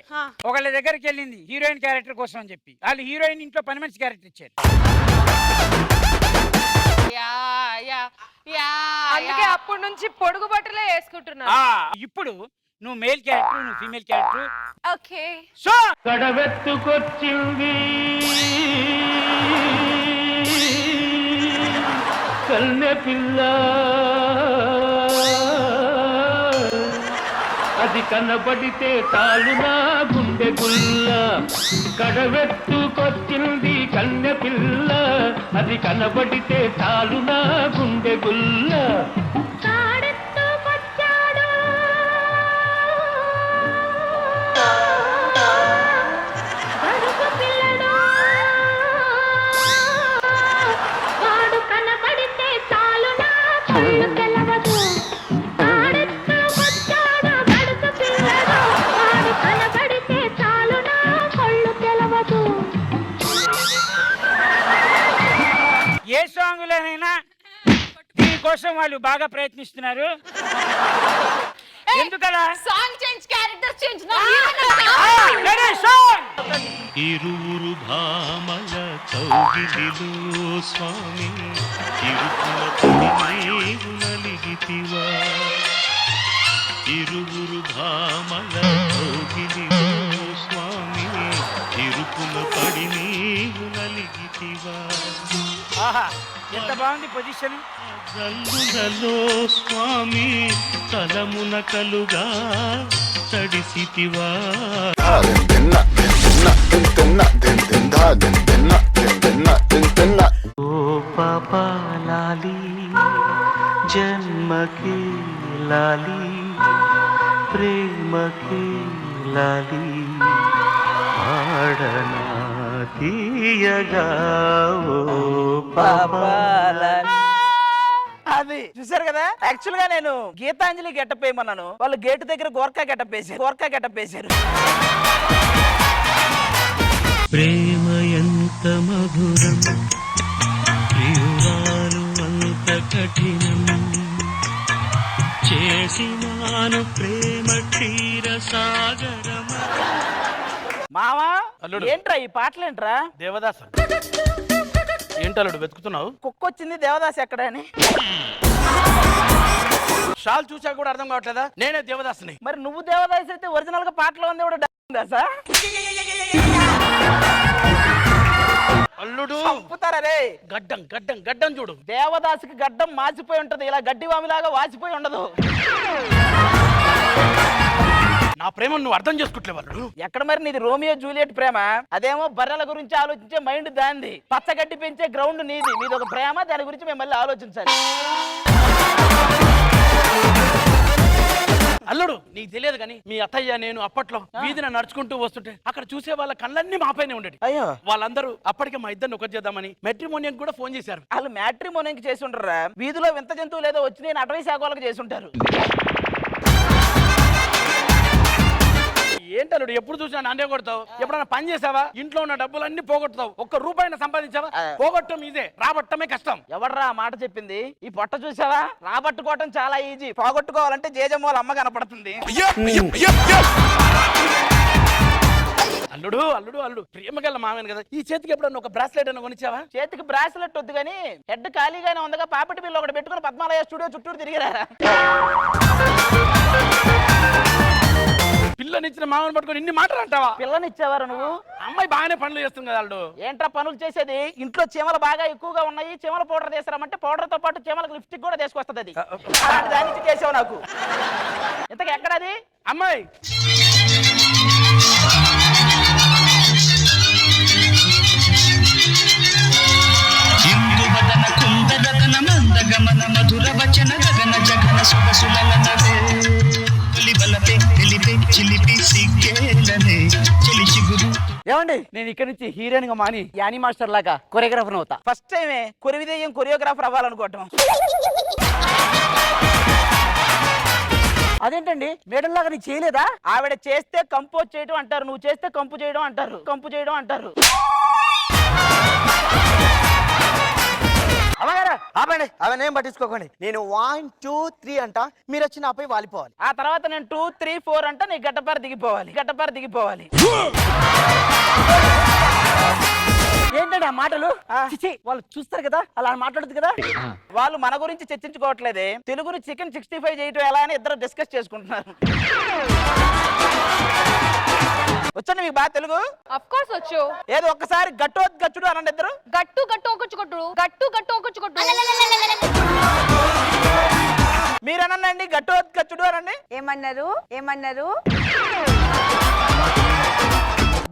L: ఒకళ్ళ దగ్గరికి వెళ్ళింది హీరోయిన్ క్యారెక్టర్ కోసం అని చెప్పి, వాళ్ళు హీరోయిన్ ఇంట్లో పని మనిషి క్యారెక్టర్ ఇచ్చారు.
B: అందుకే అప్పటి నుంచి పొడుగు బట్టలే వేసుకుంటున్నా.
L: ఇప్పుడు నువ్వు మేల్ క్యారెక్టర్, నువ్వు ఫీమేల్ క్యారెక్టర్.
B: ఓకే,
L: సో
G: కడవెత్తుకొచ్చింది కన్నె పిల్ల, అది కనబడితే తాలునా గుండె గుల్ల. కడవెత్తుకొచ్చింది కన్నె పిల్ల, అది కనబడితే తాలునా గుండె గుల్ల.
L: ఏ సాంగ్ లోనైనా దీనికోసం వాళ్ళు బాగా ప్రయత్నిస్తున్నారు. ఎందుకలా?
F: Song change, character change.
G: ఇరువురు భామల కౌగిలిలో స్వామి నలిగితివా. ఇరువురు భామల కౌగిలిలో స్వామి ఇరుకుల పడి నీవు నలిగితివా.
L: ఆహా, ఎంత బాగుంది పొజిషన్.
G: జల్లులలో స్వామి తలమున కలుగా తడిసితివా. ఓ పాపా లాలి జన్మకి లాలి ప్రేమకి లాలి ఆడనా తీయగా. ఓ పాపా
M: అది చూసారు కదా. యాక్చువల్ గా నేను గీతాంజలి గెటప్ వేయమన్నాను, వాళ్ళు గేటు దగ్గర గోర్ఖా గెటప్ వేశారు.
G: ప్రేమ ఎంత మధురం, ప్రియురాలు అంత కఠినం, చేసినాను ప్రేమ క్షీర సాగరం.
M: మావా ఏంట్రా ఈ పాటలేంట్రా?
L: దేవదాస్ ఏంటలుడు వెతుకుతున్నావు?
M: కుక్కొచ్చింది దేవదాస్ ఎక్కడ అని.
L: షాల్ చూసా కూడా అర్థం కావట్లేదా? నేనే దేవదాస్ని.
M: మరి నువ్వు దేవదాస్ అయితే ఒరిజినల్ గా పాటలో ఉంది కూడా దాసా?
L: అల్లుడు
M: చంపుతారా రే.
L: గడ్డం గడ్డం గడ్డం చూడు.
M: దేవదాసుకి గడ్డం మాసిపోయి ఉంటది, ఇలా గడ్డి వామిలాగా వాసిపోయి ఉండదు.
L: నా ప్రేమ నువ్వు అర్థం చేసుకుంటలే వాళ్ళు.
M: ఎక్కడ మరి నీది రోమియో జూలియట్ ప్రేమ? అదేమో బర్రెల గురించి ఆలోచించే మైండ్ దాంది, పచ్చగడ్డి పెంచే గ్రౌండ్ నీది. నీది ఒక ప్రేమ, దాని గురించి మేము మళ్ళీ ఆలోచించాలి.
L: అల్లుడు నీకు తెలియదు కానీ మీ అత్తయ్య నేను అప్పట్లో వీధిన నడుచుకుంటూ వస్తుంటే అక్కడ చూసే వాళ్ళ కళ్ళన్నీ మాపైనే ఉండేది.
M: అయ్యో,
L: వాళ్ళందరూ అప్పటికే మా ఇద్దరిని ఒకటి చేద్దామని మెట్రిమోనియం కూడా ఫోన్ చేశారు.
M: వాళ్ళు మ్యాట్రిమోనియంకి చేసి ఉంటారా? వీధిలో వింత జంతువులు ఏదో వచ్చి నేను అటవీ శాఖ వాళ్ళకి చేసి ఉంటారు.
L: ఏంటల్లుడు ఎప్పుడు చూసినా నాన్నే కొడతావు? ఎప్పుడైనా పని చేసావా? ఇంట్లో ఉన్న డబ్బులన్నీ పోగొట్టుతావు, ఒక్క రూపాయిని సంపాదించావా? పోగొట్టడం ఇదే, రాబట్టమే కష్టం.
M: ఎవడరా ఆ మాట చెప్పింది? ఈ పొట్ట చూసావా? రాబట్టుకోవటం చాలా ఈజీ, పోగొట్టుకోవాలంటే జేజమ్మ వాళ్ళ అమ్మ కనపడుతుంది.
L: అల్లుడు అల్లుడు అల్లుడు ప్రేమగల మామని కదా, ఈ చేతికి ఎప్పుడన్నా ఒక బ్రాస్లెట్ అన్న కొనిచ్చావా?
M: చేతికి బ్రాస్లెట్ వద్దు కానీ హెడ్ ఖాళీగానే ఉందిగా, పాపటి బిల్లు ఒకటి పెట్టుకుని పద్మాలయ స్టూడియో చుట్టూరు తిరిగిరా.
L: పిల్లనిచ్చిన మామని పట్టుకొని ఇన్ని మాటలు అంటావా?
M: పిల్లనిచ్చేవారు నువ్వు?
L: అమ్మాయి బాగానే పనులు చేస్తుంది కదా అల్లుడు.
M: ఏంట్రా పనులు చేసేది? ఇంట్లో చీమలు బాగా ఎక్కువగా ఉన్నాయి, చీమల పౌడర్ తీసుకురామంటే పౌడర్ తో పాటు చీమలకు లిప్స్టిక్ కూడా తీసుకొస్తుంది. అది అలాంటి దాని నుంచి చేసావు నాకు. ఇంతకు ఎక్కడది
L: అమ్మాయి?
G: మధుర వచన గగన జగన సొగసులనవే
M: ఏమండి, నేను ఇక్కడ నుంచి హీరోయిన్ గా మాని యానీ మాస్టర్ లాగా కొరియోగ్రాఫర్ అవుతా. ఫస్ట్ టైమే కొరివిదేయం కొరియోగ్రాఫర్ అవ్వాలనుకోవటం. అదేంటండి మేడం లాగా నీకు చేయలేదా? ఆవిడ చేస్తే కంపోజ్ చేయడం అంటారు, నువ్వు చేస్తే కంపు చేయడం అంటారు. కంపు చేయడం అంటారు.
K: ఆపండి, అవన్నీ పట్టించుకోకండి. నేను 1 2 3 అంట, మీరు వచ్చి నాపై వాలిపోవాలి.
M: ఆ తర్వాత నేను 2 3 4 అంటే నీ గడ్డపార దిగిపోవాలి. ఏంటండి ఆ మాటలు? చిచి, వాళ్ళు చూస్తారు కదా, అలా మాట్లాడదు కదా. వాళ్ళు మన గురించి చర్చించుకోవట్లేదే, తెలుగుని చికెన్ 65 చేయటం ఎలా అని ఇద్దరు డిస్కస్ చేసుకుంటున్నారు. వచ్చండి మీకు బాగా తెలుగు?
B: అఫ్ కోర్స్ వచ్చు.
M: ఏదో ఒక్కసారి గట్టుడు అనండి ఇద్దరు.
B: గట్టు ఒకొచ్చుకొట్టు.
M: మీరు అనండి గట్టుడు అనండి.
B: ఏమన్నారు?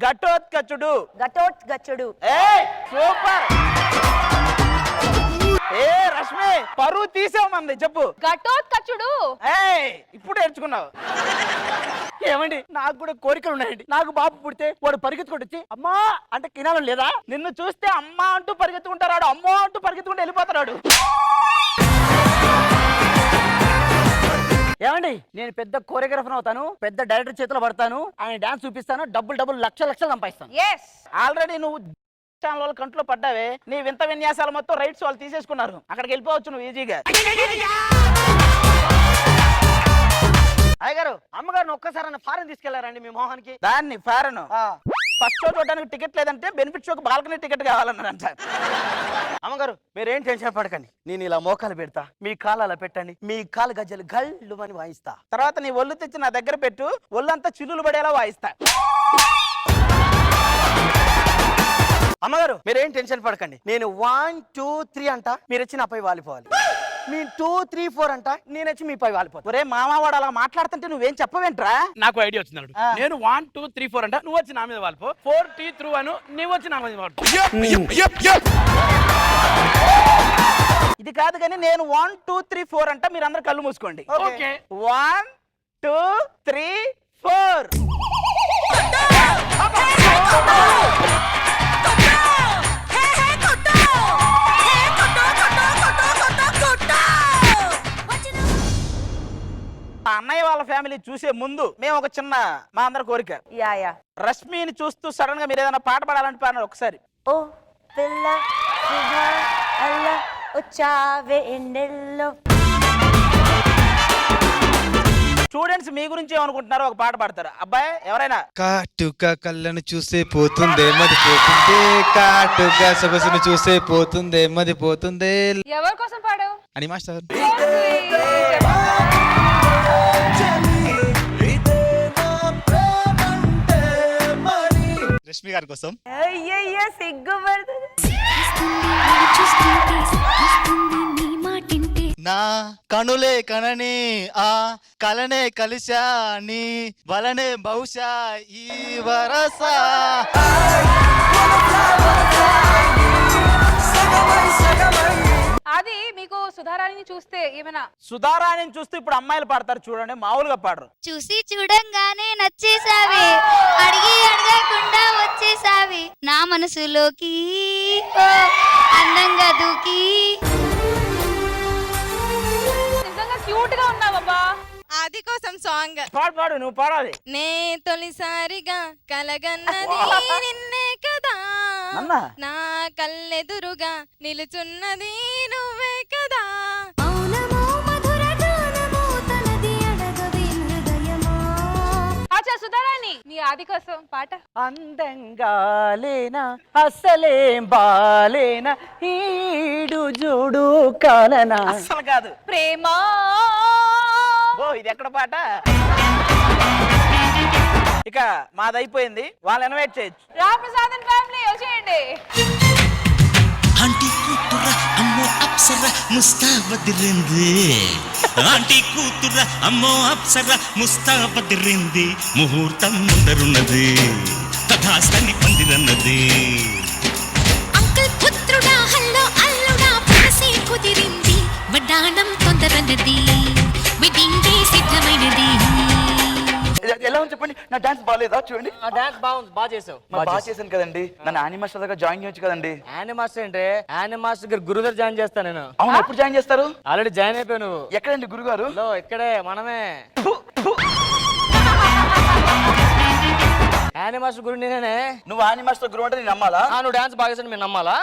M: గట్టోత్కచుడు. సూపర్. ఏ రష్మి, పరువు తీసామంది, చెప్పు.
B: గట్టోత్కచుడు.
M: ఇప్పుడు నేర్చుకున్నావు. ఏమండి, నాకు కూడా కోరికలు ఉన్నాయండి. నాకు బాబు పుడితే వాడు పరిగెత్తుకుంటూ వచ్చి అమ్మా అంటే కినాలం లేదా? నిన్ను చూస్తే అమ్మా అంటూ పరిగెత్తుకుంటాడు, అమ్మో అంటూ పరిగెత్తుకుంటూ వెళ్ళిపోతాడు. ఏమండి, నేను పెద్ద కోరియోగ్రాఫర్ అవుతాను, పెద్ద డైరెక్టర్ చేతిలో పడతాను, ఆయన డాన్స్ చూపిస్తాను, డబ్బులు లక్షలు సంపాదిస్తాను. ఆల్రెడీ నువ్వు ఛానల్ వాళ్ళ కంట్లో పడ్డావే నీ వింత విన్యాసాలు మొత్తం రైట్స్ వాళ్ళు తీసేసుకున్నారు. అక్కడికి వెళ్ళిపోవచ్చు నువ్వు ఈజీగా. అయ్యగారు అమ్మగారిని ఒక్కసారి ఫారెన్ తీసుకెళ్లారండి మీ మోహన్కి? దాన్ని ఫారెన్ ఫస్ట్ షో చూడడానికి టికెట్ లేదంటే బెనిఫిట్ షోకి బాల్కనీ టికెట్ కావాలన్నారంట. అమ్మగారు మీరేం టెన్షన్ పడకండి, నేను ఇలా మోకాలు పెడతా, మీ కాలు అలా పెట్టండి, మీ కాలు గజ్జలు గల్లు అని వాయిస్తా. తర్వాత నీ ఒళ్ళు తెచ్చి నా దగ్గర పెట్టు, ఒళ్ళంతా చిల్లులు పడేలా వాయిస్తా. అమ్మగారు మీరేం టెన్షన్ పడకండి, నేను 1 2 3 అంట, మీరు వచ్చి నాపై వాలిపోవాలి. మీ 2 3 4 అంట, నేను వచ్చి మీపై వాలిపోతా. ఒరే మామవాడు అలా మాట్లాడుతుంటే నువ్వేం చెప్పవేంట్రా?
L: నాకు ఐడియా వచ్చింది. నేను 1 2 3 4 అంట, నువ్వు వచ్చి నా మీద వాలిపో. 4 T 3 అను, నువ్వు వచ్చి నా మీద వాలిపో.
M: ఇది కాదు కానీ నేను 1 2 3 4 అంట, మీరు అందరు కళ్ళు మూసుకోండి.
L: ఓకే
M: 1 2 3 4. మా అన్నయ్య వాళ్ళ ఫ్యామిలీ చూసే ముందు మేము ఒక చిన్న మా అందరి కోరిక. రష్మిని చూస్తూ సడన్ గా మీరు ఏదైనా పాట పాడాలంటే పాడారు ఒకసారి.
F: ఓ పిల్ల అల్ల వచ్చావే ఎండెల్లో.
M: స్టూడెంట్స్ మీ గురించి ఏమనుకుంటున్నారో ఒక పాట పాడతారు. అబ్బాయి ఎవరైనా.
E: కాటుక కళ్ళను చూసే పోతుందే మది పోతుందే, కాటుక సొగసును చూసే పోతుందే మది పోతుందే.
B: ఎవరి కోసం పాడావు?
E: అని మాస్టర్ రష్మి గారి కోసం.
F: అయ్యయ్యో సిగ్గుపడుతుంది.
E: నా కనులే కనని ఆ కలనే కలిశా నీ వలనే బహుశా ఈ వరస.
B: అది మీకు సుధారాణిని చూస్తే ఏమైనా?
M: సుధారాణిని చూస్తూ ఇప్పుడు అమ్మాయిలు పాడతారు చూడండి, మామూలుగా పాడరు.
H: చూసి చూడంగానే నచ్చేసావే, అడిగి అడగకుండా వచ్చేసావే, నా మనసులోకి ఓ అందంగా దూకి.
B: నిజంగా క్యూట్ గా ఉన్నావు బాబా.
F: అది కోసం సాంగ్
M: పాడు పాడు, నువ్వు పాడాలి.
F: నే తొలిసారిగా కలగన్నది నిన్నే కదా,
M: అన్నా
F: నా కళ్ళెదురుగా నిలుచున్నది నువ్వే కదా.
B: అచ్చా సుధారాణి, నీ ఆది కోసం పాట.
M: అందంగా లేనా అస్సలేం బాలేనా ఈడు జోడు కాలనా. అస్సలు కాదు.
B: ప్రేమ.
M: ఓ ఇది ఎక్కడ పాట? ఇక మాదైపోయింది, వాళ్ళు ఇన్వైట్ చేయొచ్చు.
B: రామప్రసాదన్ ఫ్యామిలీ వచ్చేయండి.
G: ఆంటీ కూతుర అమ్మో అప్సర ముస్తాబదిరింది, ఆంటీ కూతుర అమ్మో అప్సర ముస్తాబదిరింది, ముహూర్తం ముందరున్నది తథాస్తని పందిరన్నది.
H: అంకుల్ పుత్రుడా హల్లో అల్లుడా మనసే కుదిరింది, వడ్డాణం తొందరన్నది, వెడ్డింగ్ డే సిద్ధమైనది.
K: ఎలా ఉంది చెప్పండి, నా డాన్స్ బాగాలేదా? చూడండి
M: ఆ డాన్స్ బాగుంది, బాగా చేసావు.
K: బాగా చేశాను కదండి, నన్ను యానిమాస్టర్ దగ్గర జాయిన్ చేయొచ్చు కదండి.
M: యానిమాస్టర్ అంటే యానిమాస్టర్ దగ్గర గురువు దగ్గర జాయిన్ చేస్తాను నేను.
K: అవును, ఎప్పుడు జాయిన్ చేస్తారు?
M: ఆల్రెడీ జాయిన్ అయిపోయావు నువ్వు.
K: ఎక్కడండి గురుగారు?
M: ఇక్కడే మనమే. యానిమాస్టర్ గురువు నేనే.
K: నువ్వు యానిమాస్టర్ గురువు అంటే నేను నమ్మాలా?
M: నువ్వు డాన్స్ బాగా చేసాను మీరు నమ్మాలా?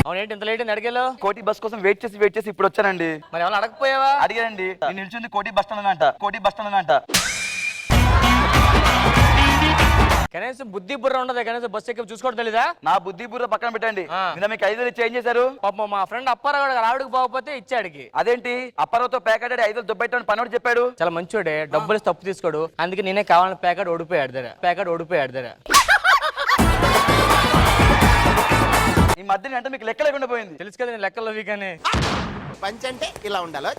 M: అవునేంటి ఇంత లేట్ అయింది? అడిగేలో
K: కోటి బస్ కోసం వెయిట్ చేసి ఇప్పుడు వచ్చానండి.
M: మరి ఎవరు అడగపోయావా?
K: అడిగానండి, నేను నిల్చుంది కోటి బస్ స్టాండ్ అంట, కోటి బస్ స్టాండ్ అంట.
M: కనీసం బుద్ధి బుర్ర ఉండదు, కనీసం బస్సు ఎక్కి చూసుకోవడం తెలీదా?
K: నా బుద్ధి బుర్ర పక్కన పెట్టండి, నిన్న మీకు 5,000 చేంజ్ చేశారు.
M: పాపం మా ఫ్రెండ్ అప్పారావు ఆవిడకి పోకపోతే ఇచ్చాడికి.
K: అదేంటి అప్పారావుతో ప్యాకెట్ 5,000 దుబ్బెట్టని పనోడు చెప్పాడు.
M: చాలా మంచోడే, డబ్బులు తప్పు తీసుకోడు, అందుకే నేనే కావాలని ప్యాకెట్ ఓడిపోయాడు దగ్గర.
K: ఈ మధ్య అంటే మీకు లెక్క లేకుండా పోయింది.
M: తెలుసు కదా నేను లెక్కల్లో వీక్ అని.
K: పంచ్ అంటే ఇలా ఉండాలి.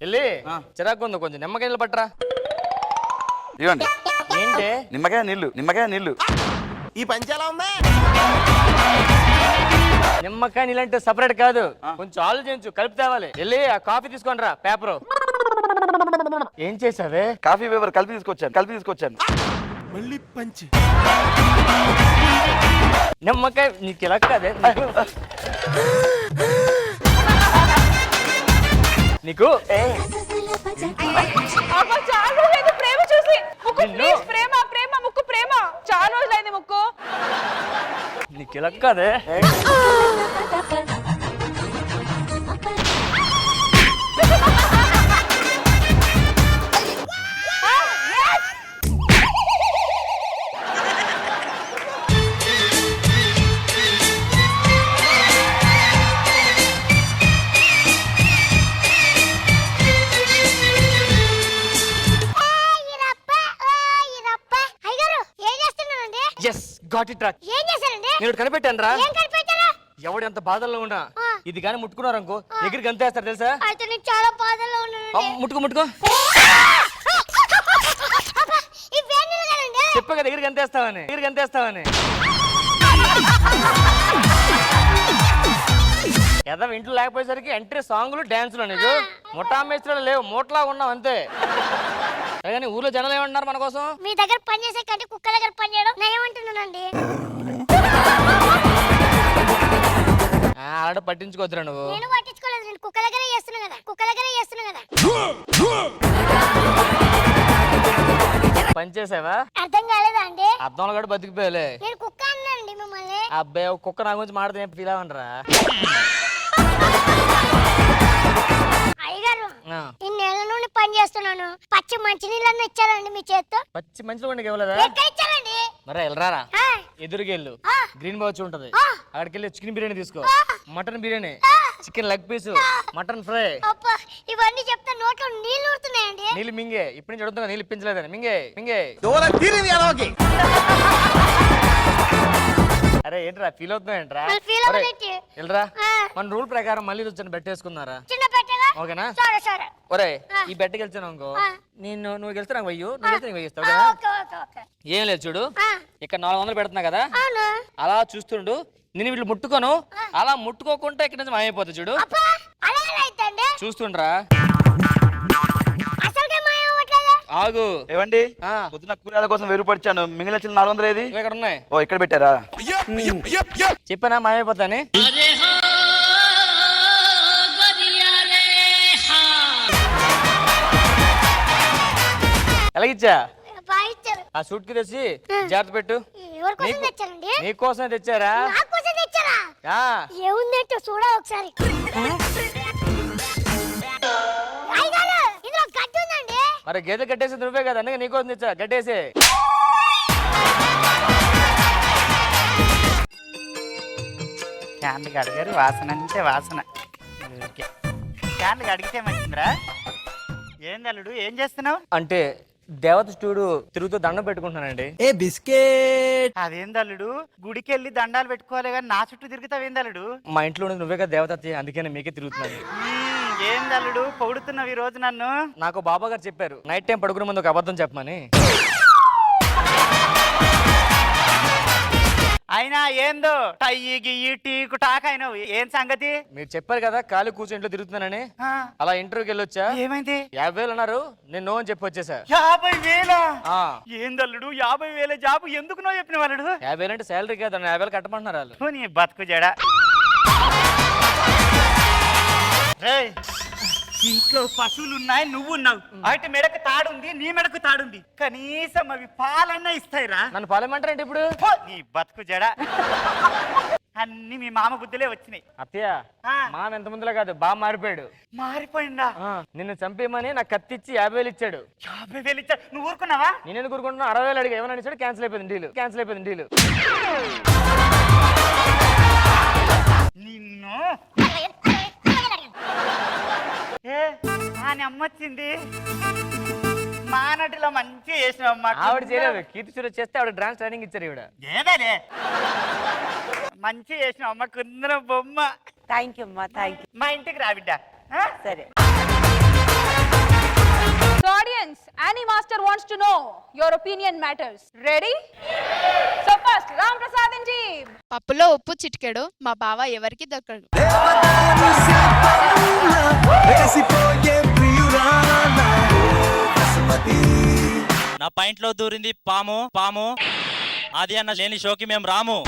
M: వెళ్ళి చిరాకు ఉంది, కొంచెం నిమ్మకాయలు పట్టరా.
K: ఇవ్వండి.
M: ఏంటి?
K: నిమ్మకాయ నీళ్ళు. ఈ పంచ్ ఎలా ఉంది?
M: నిమ్మకాయ నీళ్ళంటే సపరేట్ కాదు, కొంచెం ఆలోచించు, కలిపి తేవాలి. వెళ్ళి ఆ కాఫీ తీసుకోండి రా, పేపరు. ఏం చేసావే?
K: కాఫీ పేపర్ కలిపి తీసుకొచ్చాను.
G: మళ్ళీ పంచి
M: నిమ్మకాయ నీకు ఇలా కాదే నీకు.
B: ప్రేమ చూసి ముక్కు ప్లీజ్ ప్రేమ ప్రేమ ముక్కు ప్రేమ చాలా రోజులైంది ముక్కు
M: నీకు ఇలా కదే ఎస్ గాట్ ఇట్ ట్రాక్ నేను కనిపెట్టాను రా ఎవడు ఎంత బాధల్లో ఉన్నా ఇది కానీ ముట్టుకున్నారనుకో ఎగిరి గంతేస్తారు తెలుసా
H: చాలా బాధలో ఉన్నాను
M: ముట్టుకో చెప్పా కదా ఎగిరి గంతేస్తావని ఎద ఇంట్లో లేకపోయేసరికి ఎంట్రీ సాంగ్లు డాన్సులు నీకు ముఠా మేస్త్రీలు లేవు మూటలా ఉన్నావు అంతే కానీ ఊర్లో జనాలు ఏమంటున్నారు మన కోసం
H: మీ దగ్గర పని చేసే కంటే కుక్క దగ్గర పని చేయడం నేనేమంటున్నానండి
M: ఆడ పట్టించుకోవద్దురా నువ్వు
H: నేను పట్టించుకోలేదు నేను కుక్క దగ్గరే చేస్తున్నా కదా
M: పని చేసావా
H: అర్థం కాలేదా అండి
M: అర్థంలో కూడా బతికిపోయాలే
H: నేను కుక్క అన్నానండి మిమ్మల్ని
M: అబ్బాయి ఒక కుక్క నా గురించి మాట్లాడితే నేను ఫీల్ అవ్వనరా
H: అయ్యగారు ఇన్నేళ్ల నుండి పని చేస్తున్నాను పచ్చి మంచినీళ్ళన్నీ ఇచ్చారండి మీ చేత్తో
M: పచ్చి మంచిలో ఉండి ఇవ్వలేదా
H: ఎక్కడ ఇచ్చారండి
M: మరే వెళ్ళరారా ఎదురుకెళ్ళు గ్రీన్ బాచ్ ఉంటది అక్కడికి వెళ్ళి చికెన్ బిర్యానీ తీసుకో mutton biryani chicken leg piece mutton fry
H: అబ్బా ఇవన్నీ చెప్తే నోట్లో నీళ్లు ఊరుతున్నాయండి
M: నీళ్ళు మింగే ఇప్పుడు నుంచి అడుగుతున్నా నీళ్ళు ఇప్పించలేదని మింగే అరే ఏంట్రా ఫీల్ అవుతున్నా ఏంట్రా వెళ్ళరా మన రూల్ ప్రకారం మళ్ళీ వచ్చాను పెట్టేసుకున్నారా ఓకేనా ఒరే ఈ బెట్ట గెలిచాను అనుకో నువ్వు గెలిస్తే నాకు వెయ్యి నువ్వు గెలిస్తే వెయ్యి ఇస్తావు కదా ఏం లేదు చూడు ఇక్కడ 400 పెడుతున్నా కదా అలా చూస్తుండు నేను వీళ్ళు ముట్టుకోను అలా ముట్టుకోకుండా ఇక్కడ నుంచి మాయమైపోతా చూడు చూస్తుండ్రా ఆగు
C: ఏవండి పొద్దున కూరగాయల కోసం 1000 రూపాయలు ఇచ్చాను మిగిలిన 400 ఏది
M: ఇక్కడ ఉన్నాయి
C: ఓ ఇక్కడ పెట్టారా
M: చెప్పానా మాయమైపోతాని ఎలాగిచ్చా ఆ సూట్ కి తెచ్చి జాగ్రత్త పెట్టు నీకోసమే తెచ్చారా
H: ఏముందంటే చూడ ఒకసారి
M: మరి గేదె కట్టేసి నువ్వే కదా అందుకే నీకోసం తెచ్చా కట్టేసి
L: క్యాండ్కి అడిగారు వాసన అంటే వాసన క్యాండ్కి అడిగితే మంచిదిరా ఏంది అల్లుడు ఏం చేస్తున్నావు
M: అంటే దేవత చూడు తిరుగుతూ దండం పెట్టుకుంటున్నానండి
K: ఏ బిస్కెట్
L: అదేంది అల్లుడు గుడికి వెళ్ళి దండాలు పెట్టుకోవాలి కానీ నా చుట్టూ తిరుగుతావేంది అల్లుడు
M: మా ఇంట్లో ఉన్నది నువ్వే కదా దేవత అందుకే మీకే తిరుగుతున్నాను
L: ఏంది అల్లుడు పొగుడుతున్నావు ఈ రోజు నన్ను
M: నాకు బాబా గారు చెప్పారు నైట్ టైం పడుకునే ముందు ఒక అబద్ధం చెప్పమని
L: అయినా ఏందో టై గియ్యి టీకు టాక్ అయినావు ఏం సంగతి
M: మీరు చెప్పారు కదా ఖాళీ కూర్చొని ఇంట్లో తిరుగుతున్నానని అలా ఇంటర్వ్యూకి వెళ్ళొచ్చా
L: ఏమైంది
M: 50,000 అన్నారు నేను నో అని చెప్పి వచ్చేసా
L: 50,000 ఏందల్లుడు 50,000 జాబు ఎందుకు నో చెప్పిన వాళ్ళు
M: 50,000 అంటే శాలరీ కదా 50,000 కట్టమంటున్నారు వాళ్ళు
L: నీ బతుకు జడ ఇంట్లో పశువులు ఉన్నాయి నువ్వు ఉన్నావు అయితే మెడకు తాడుంది నీ మెడకు తాడుంది కనీసం అవి పాలన్నా ఇస్తాయిరా
M: నన్ను పాలేమంటారంటే ఇప్పుడు
L: నీ బతుకు జడ అన్ని మీ మామ బుద్ధులే వచ్చినాయి
M: అత్తయ్య మామ ఎంత ముందులో కాదు బాగా మారిపోయాడు
L: మారిపోయిందా
M: నిన్ను చంపేయమని నాకు కత్తిచ్చి 50,000 ఇచ్చాడు
L: 50,000 ఇచ్చాడు నువ్వు ఊరుకున్నావా
M: నేను ఎందుకు ఊరుకుంటున్నా 60,000 అడిగా ఏమన్నా ఇచ్చాడు క్యాన్సిల్ అయిపోయింది డీలు
L: నిన్ను అని అమ్మొచ్చింది మా నటిలో మంచిగా చేసినావు
M: ఆవిడ చేయలేదు కీర్తి సురేష్ చేస్తే ఆవిడ డాన్స్ ట్రైనింగ్ ఇచ్చారు ఈవిడ
L: ఏదేలే మంచిగా చేసినావు అమ్మ కుందర బొమ్మ
F: థ్యాంక్ యూ అమ్మా థ్యాంక్ యూ
L: మా ఇంటికి రా బిడ్డ
F: సరే
B: So audience, Annie Master wants to know your opinion matters. Ready? So first, Ram Prasad and team.
N: పప్పులో ఉప్పు చిటికెడు మా బావ ఎవరికి దక్కడు
J: నా పాయింట్లో దూరింది పాము అది అన్న లేని షోకి మేము రాము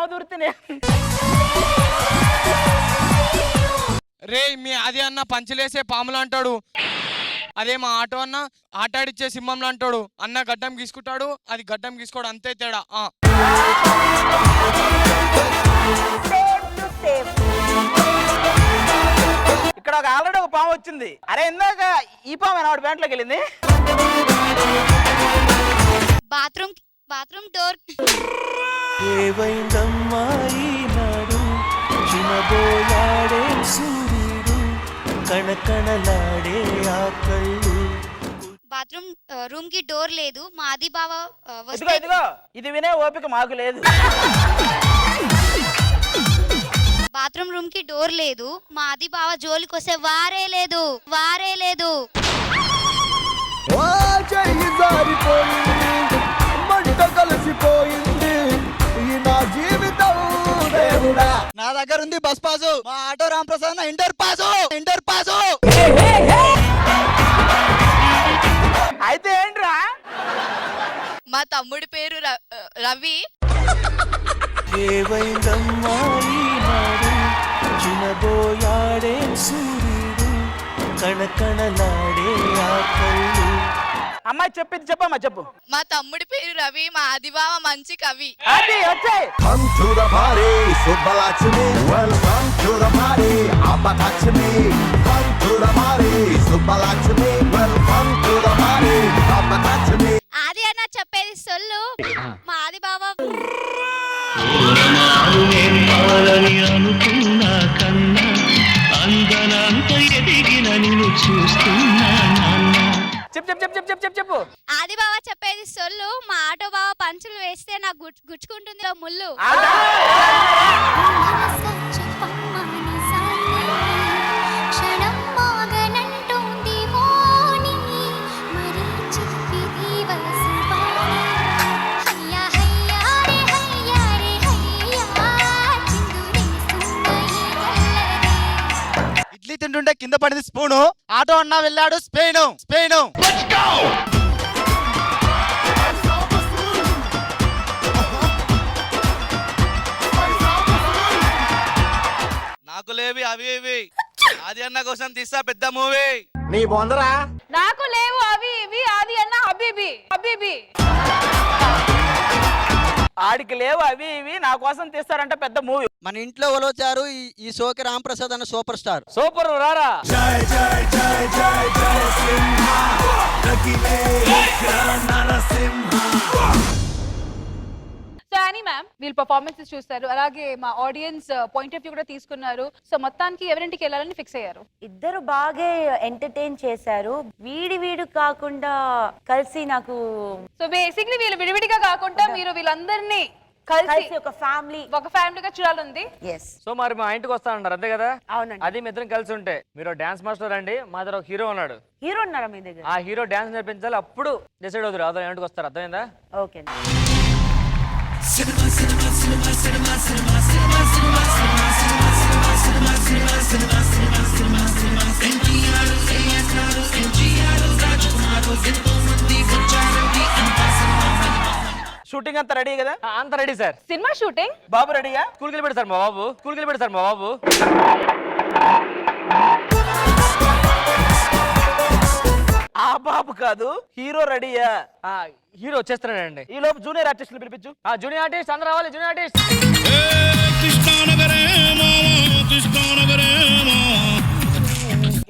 M: పాము దూరితే
E: రే మీ అది అన్న పంచలేసే పాములు అంటాడు, అదే మా ఆటో అన్న ఆటాడిచ్చే సింహంలో అంటాడు. అన్న గడ్డం గీసుకుంటాడు, అది గడ్డం గీసుకోడు, అంతే తేడా.
M: ఇక్కడ ఒక ఆల్రెడీ ఒక పాము వచ్చింది. అరే ఇందాక ఈ పాము వాడి ప్యాంట్లోకి వెళ్ళింది.
N: Bathroom door.
G: ఏవైందమ్మాయి నాడు చిన్నబోయాడే సూర్యుడు కణకణలాడే ఆ కళ్ళు.
N: బాత్రూమ్ రూమ్ కి డోర్ లేదు. మా ఆది బావ
M: ఇదిగో ఇది వినే ఓపిక మాకు లేదు.
N: బాత్రూమ్ రూమ్ కి డోర్ లేదు. మా ఆది బావ జోలికి వస్తే వారే లేదు.
K: నా దగ్గర ఉంది బస్ పాసు. మా ఆటో రాంప్రసాద్ ఇంటర్ పాసు.
M: అయితే ఏంట్రా?
N: మా తమ్ముడి పేరు రవి.
G: ఏవైందమ్మాయి నాడు చిన్నబోయాడే సూర్యుడు కణకణలాడే ఆ కళ్ళు.
M: అమ్మాయి చెప్పింది చెప్పమ్మా చెప్పు.
N: మా తమ్ముడి పేరు రవి. మా ఆది బావ మంచి కవి.
M: అది వచ్చాయి.
G: Come to the party, Subbalakshmi. Welcome to the party, Abbalakshmi. Come to the party, Subbalakshmi. Welcome to the party, Abbalakshmi.
N: ఆది అన్న చెప్పేది సొల్లు. మా ఆది బావ
G: అనుకున్నా కన్నా అందనంత ఎదిగిన నిన్ను చూస్తున్నా నాన్న.
M: చెప్పు.
N: ఆది బావ చెప్పేది సొల్లు. మా ఆటో బావ పంచులు వేస్తే నాకు గుచ్చుకుంటుంది ముళ్ళు.
K: ఇడ్లీ తింటుంటే కింద పడింది స్పూను. ఆటో అన్న వెళ్ళాడు స్పెయిన్.
I: నాకు లేవి అవి ఇవి ఆది అన్న కోసం తీస్తా పెద్ద మూవీ.
K: నీ బొందరా.
B: నాకు లేవు అవి ఇవి. ఆది అన్న హబీబీ.
M: ఆడికి లేవు అవి ఇవి, నా కోసం తీస్తారంట పెద్ద మూవీ.
K: మన ఇంట్లో వచ్చారు ఈ షోకి రాంప్రసాద్ అన్న సూపర్ స్టార్.
M: సూపర్ రారా.
G: జై జై జై జై జై సింహ రగిలే నరసింహ.
B: సో అని మ్యామ్ వీళ్ళు పర్ఫార్మెన్సెస్ చూస్తారు, అలాగే మా ఆడియన్స్ పాయింట్ ఆఫ్ వ్యూ కూడా తీసుకున్నారు. సో మొత్తానికి ఎవరింటికి వెళ్ళాలని ఫిక్స్ అయ్యారు?
F: ఇద్దరు బాగా ఎంటర్టైన్ చేశారు. వీడు కాకుండా కలిసి నాకు
B: సో బేసిక్లీ వీళ్ళు విడివిడిగా కాకుండా మీరు వీళ్ళందరినీ కలిసి
F: ఒక
B: ఫ్యామిలీగా చూడాలంది.
M: సో మరి మా ఇంటికి వస్తానన్నారు అంతే కదా?
F: అవునండి.
M: అది మీ ఇద్దరం కలిసి ఉంటే మీరు డాన్స్ మాస్టర్ అండి, మా దగ్గర ఒక హీరో ఉన్నాడు.
F: హీరో ఉన్నారా మీ దగ్గర?
M: ఆ హీరో డాన్స్ నేర్పించాలి, అప్పుడు డిసైడ్ అవుతారు అదే ఇంటికి వస్తారు. అర్థమైందా?
F: ఓకే.
M: షూటింగ్ అంతా రెడీ కదా? అంతా రెడీ సార్.
B: సినిమా షూటింగ్
M: బాబు రెడీగా? స్కూల్కి వెళ్ళి పెడతారు మా బాబు. ఆ బాబు కాదు, హీరో రెడీయా? హీరో వచ్చేస్తున్నాడండి. ఈ లోపు జూనియర్ ఆర్టిస్టులు పిలిపించు. జూనియర్ ఆర్టిస్ట్ అందరూ రావాలి. జూనియర్ ఆర్టిస్ట్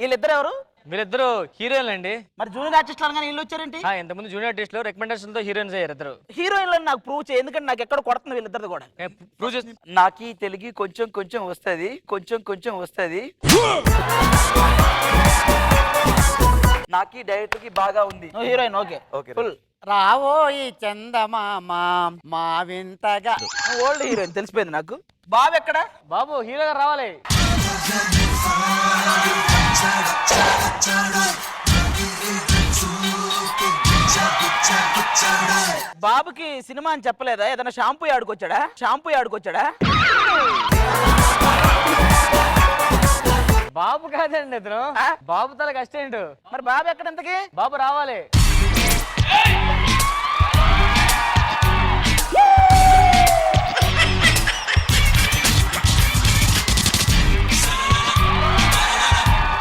M: వీళ్ళిద్దరు ఎవరు? వీళ్ళిద్దరు హీరోయిన్లు అండి. మరి జూనియర్ ఆర్టిస్టులు అనగానే వీళ్ళు వచ్చారేంటి? ఇంతకుముందు జూనియర్ ఆర్టిస్టులు రికమెండేషన్ తో హీరోయిన్స్ అయ్యారు ఇద్దరు. హీరోయిన్లు నాకు ప్రూవ్ చేయి, ఎందుకంటే నాకు ఎక్కడ కొడుతుంది వీళ్ళిద్దరు కూడా. ప్రూవ్ చేసి నాకు తెలుగు కొంచెం వస్తుంది. నాకు డైరెక్ట్ కి బాగా ఉంది. Heroine okay full.
K: రావోయి చందమామ మా వింతగా.
M: ఓల్డ్ హీరోయిన్ తెలిసిపోయింది నాకు. బాబు ఎక్కడ? బాబు హీరోగా రావాలి. బాబుకి సినిమా అని చెప్పలేదా? ఏదైనా షాంపూ ఆడుకొచ్చాడా? బాబు కాదండి ఇతను, బాబు తల అసిస్టెంట్. మరి బాబు ఎక్కడ ఇంతకి? బాబు రావాలి.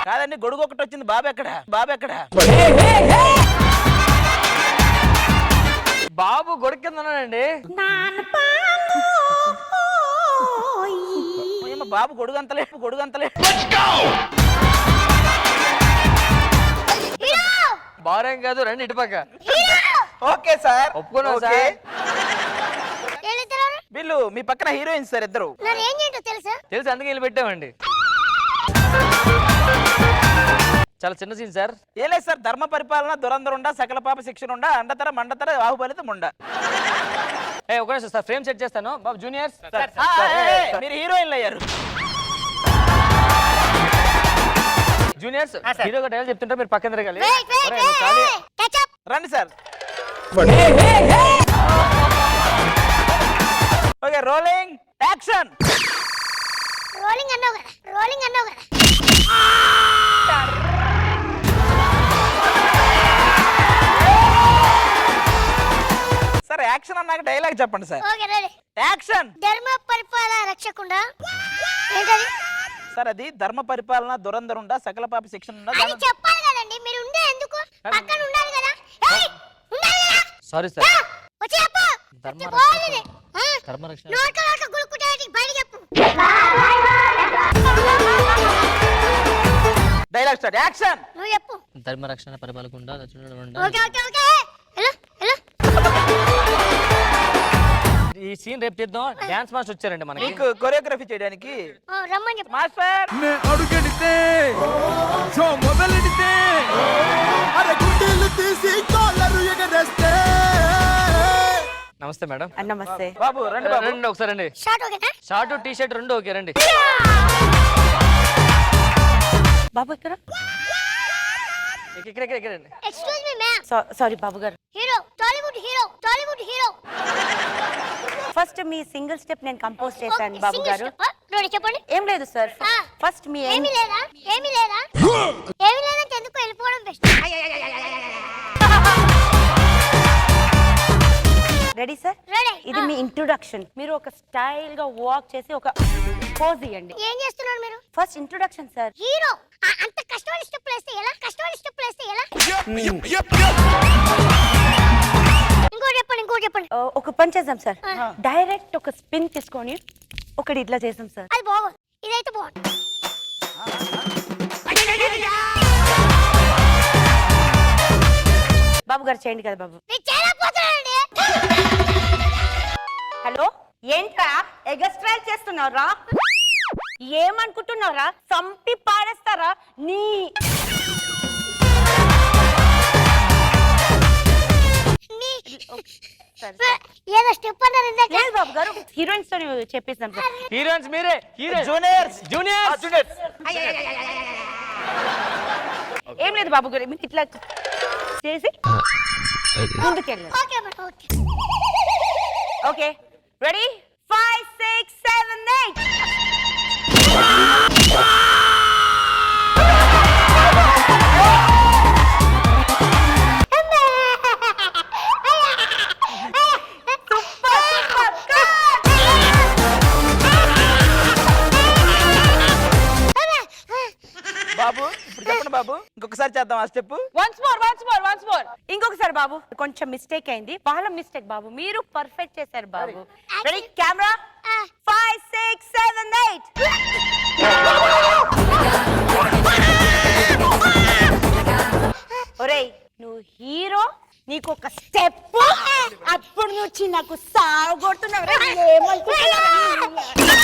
M: కాదండి గొడుగు ఒకటి వచ్చింది, బాబు ఎక్కడ? బాబు ఎక్కడ?
K: బాబు గొడుగు కింద ఉన్నాడండి.
M: ఏమో బాబు గొడుగు అంతలే, గొడుగు అంతలే.
K: బారేం కాదు, రండి ఇటు పక్క.
M: ఓకే సార్,
K: ఒప్పుకున్నాం
M: ఓకే.
K: సార్.
M: వీళ్ళు మీ పక్కన హీరోయిన్స్ సార్ ఇద్దరు.
H: ఏం ఏంటో తెలుసా?
K: తెలుసు, అందుకే వీళ్ళు పెట్టామండి. చాలా చిన్న సీన్ సార్.
M: ఏం లేదు సార్, ధర్మ పరిపాలన దురంధరుండా సకల పాప శిక్షణ ఉండా అండతర మండతర బాహుబలిత ముండా.
K: ఒక నిమిషం సార్, ఫ్రేమ్ సెట్ చేస్తాను. బాబు జూనియర్స్
M: మీరు హీరోయిన్లు అయ్యారు.
K: జూనియర్స్ హీరోగా డైలాగ్ చెప్తుంటే మీరు పక్కన తిరగాలి.
H: Wait, wait,
K: ఒరేయ్, నువ్వు ఖాళీ.
H: Catch up.
M: రండి sir. Okay, rolling action.
H: Rolling అన్నావు కదా, రోలింగ్ అన్నావు కదా.
M: సార్ యాక్షన్ అన్నాక డైలాగ్ చెప్పండి సార్.
H: Okay ready.
M: యాక్షన్.
H: ధర్మ పరిపాలన రక్షకుండా ఏంటది?
M: సార్ అది ధర్మ పరిపాలన దురంధరుండా సకల పాప శిక్షణ ఉండా.
H: అది చెప్పాలి కదండి, మీరు ఉండే ఎందుకు పక్కన ఉండాలి కదా. ఏయ్, ఉండాలి కదా.
K: Sorry sir.
H: వచ్చి చెప్పు.
K: ధర్మ
H: వచ్చి పోవాలి.
K: ధర్మ రక్షణ.
H: నోట్ల గులుకుటానికి బయట చెప్పు.
M: Dialogue start. యాక్షన్.
H: నువ్వు చెప్పు.
K: ధర్మ రక్షణ పరిపాలకుండా.
H: Okay okay okay. Hello hello.
K: ఈ సీన్ రేపు తీద్దాం. డాన్స్ మాస్టర్ వచ్చారండి మనకి.
M: మీకు కొరియోగ్రఫీ చేయడానికి
H: రమ్మని చెప్పు.
M: మాస్టర్.
G: అడుగెడితే మొదలెడితే అరే గుండెలు తీసి కాలరు ఎగరేస్తే.
K: నమస్తే మేడం.
F: నమస్తే
M: బాబు రండి బాబు.
K: రండి ఒకసారి రండి.
H: షార్ట్ ఓకేనా?
K: షార్ట్ టీ షర్ట్ రెండు ఓకే రండి.
F: బాబు ఇక్కడ.
K: ఇక్కడ రండి.
H: Excuse me ma'am.
F: సారీ బాబు గారు.
H: Hero, Tollywood hero, Tollywood hero.
F: First మీ సింగిల్ స్టెప్ నేను కంపోజ్ చేశాను బాబు గారు.
H: రోడి చెప్పండి.
F: ఏం లేదు సార్, ఫస్ట్ మీ
H: ఏమీ లేదా? ఏమీ లేదా? ఏమీ లేదంటే ఎందుకు వెళ్ళిపోవడం బెస్ట్.
F: Ready sir?
H: రెడీ.
F: ఇది మీ ఇంట్రొడక్షన్. మీరు ఒక స్టైల్ గా వాక్ చేసి ఒక పోజ్ ఇవ్వండి.
H: ఏం చేస్తున్నారు మీరు?
F: First introduction sir.
H: హీరో అంత కష్టపడి స్టెప్ వేస్తే ఎలా? కష్టపడి స్టెప్ వేస్తే ఎలా? ఇంకోటి చెప్పండి, ఇంకోటి చెప్పండి.
F: ఒక పని చేద్దాం సార్. డైరెక్ట్ ఒక స్పిన్ తీసుకొని ఒకటి ఇట్లా చేద్దాం సార్.
H: అది బాగుంది, ఇదైతే బాగుంది.
F: బాబు గారు చేయండి కదా బాబు.
H: నేను చేయలేకపోతున్నానండి.
F: హలో, ఏంట్రా ఎగస్ట్రైల్ చేస్తున్నారా? ఏమనుకుంటున్నారా? చంపి పాడేస్తారా నీ.
H: ఏదో స్టెప్ అన్నారు ఇందాక.
F: లేదు బాబు గారు, హీరోయిన్స్ తో చెప్పేసాం సార్.
K: హీరోయిన్స్ మీరే.
M: జూనియర్స్.
K: జూనియర్స్.
F: ఏం లేదు బాబు గారు, మీకు ఇట్లా చేసి ముందుకెళ్ళండి.
H: Okay madam, okay.
F: Okay ready? 5 6 7 8.
M: బాబు ఇప్పుడు చెప్పండి బాబు, ఇంకొకసారి చేద్దాం ఆ స్టెప్.
F: Once more. ఇంకొకసారి బాబు, కొంచెం మిస్టేక్ అయింది. వాళ్ళ మిస్టేక్ బాబు, మీరు పర్ఫెక్ట్ చేశారు బాబు. Ready camera? 5 6 7 8. ఒరేయ్, నువ్వు హీరో, నీకు ఒక స్టెప్, అప్పుడు నుంచి నాకు సాగు కొడుతున్నావు. ఏమనుకుంటున్నావు?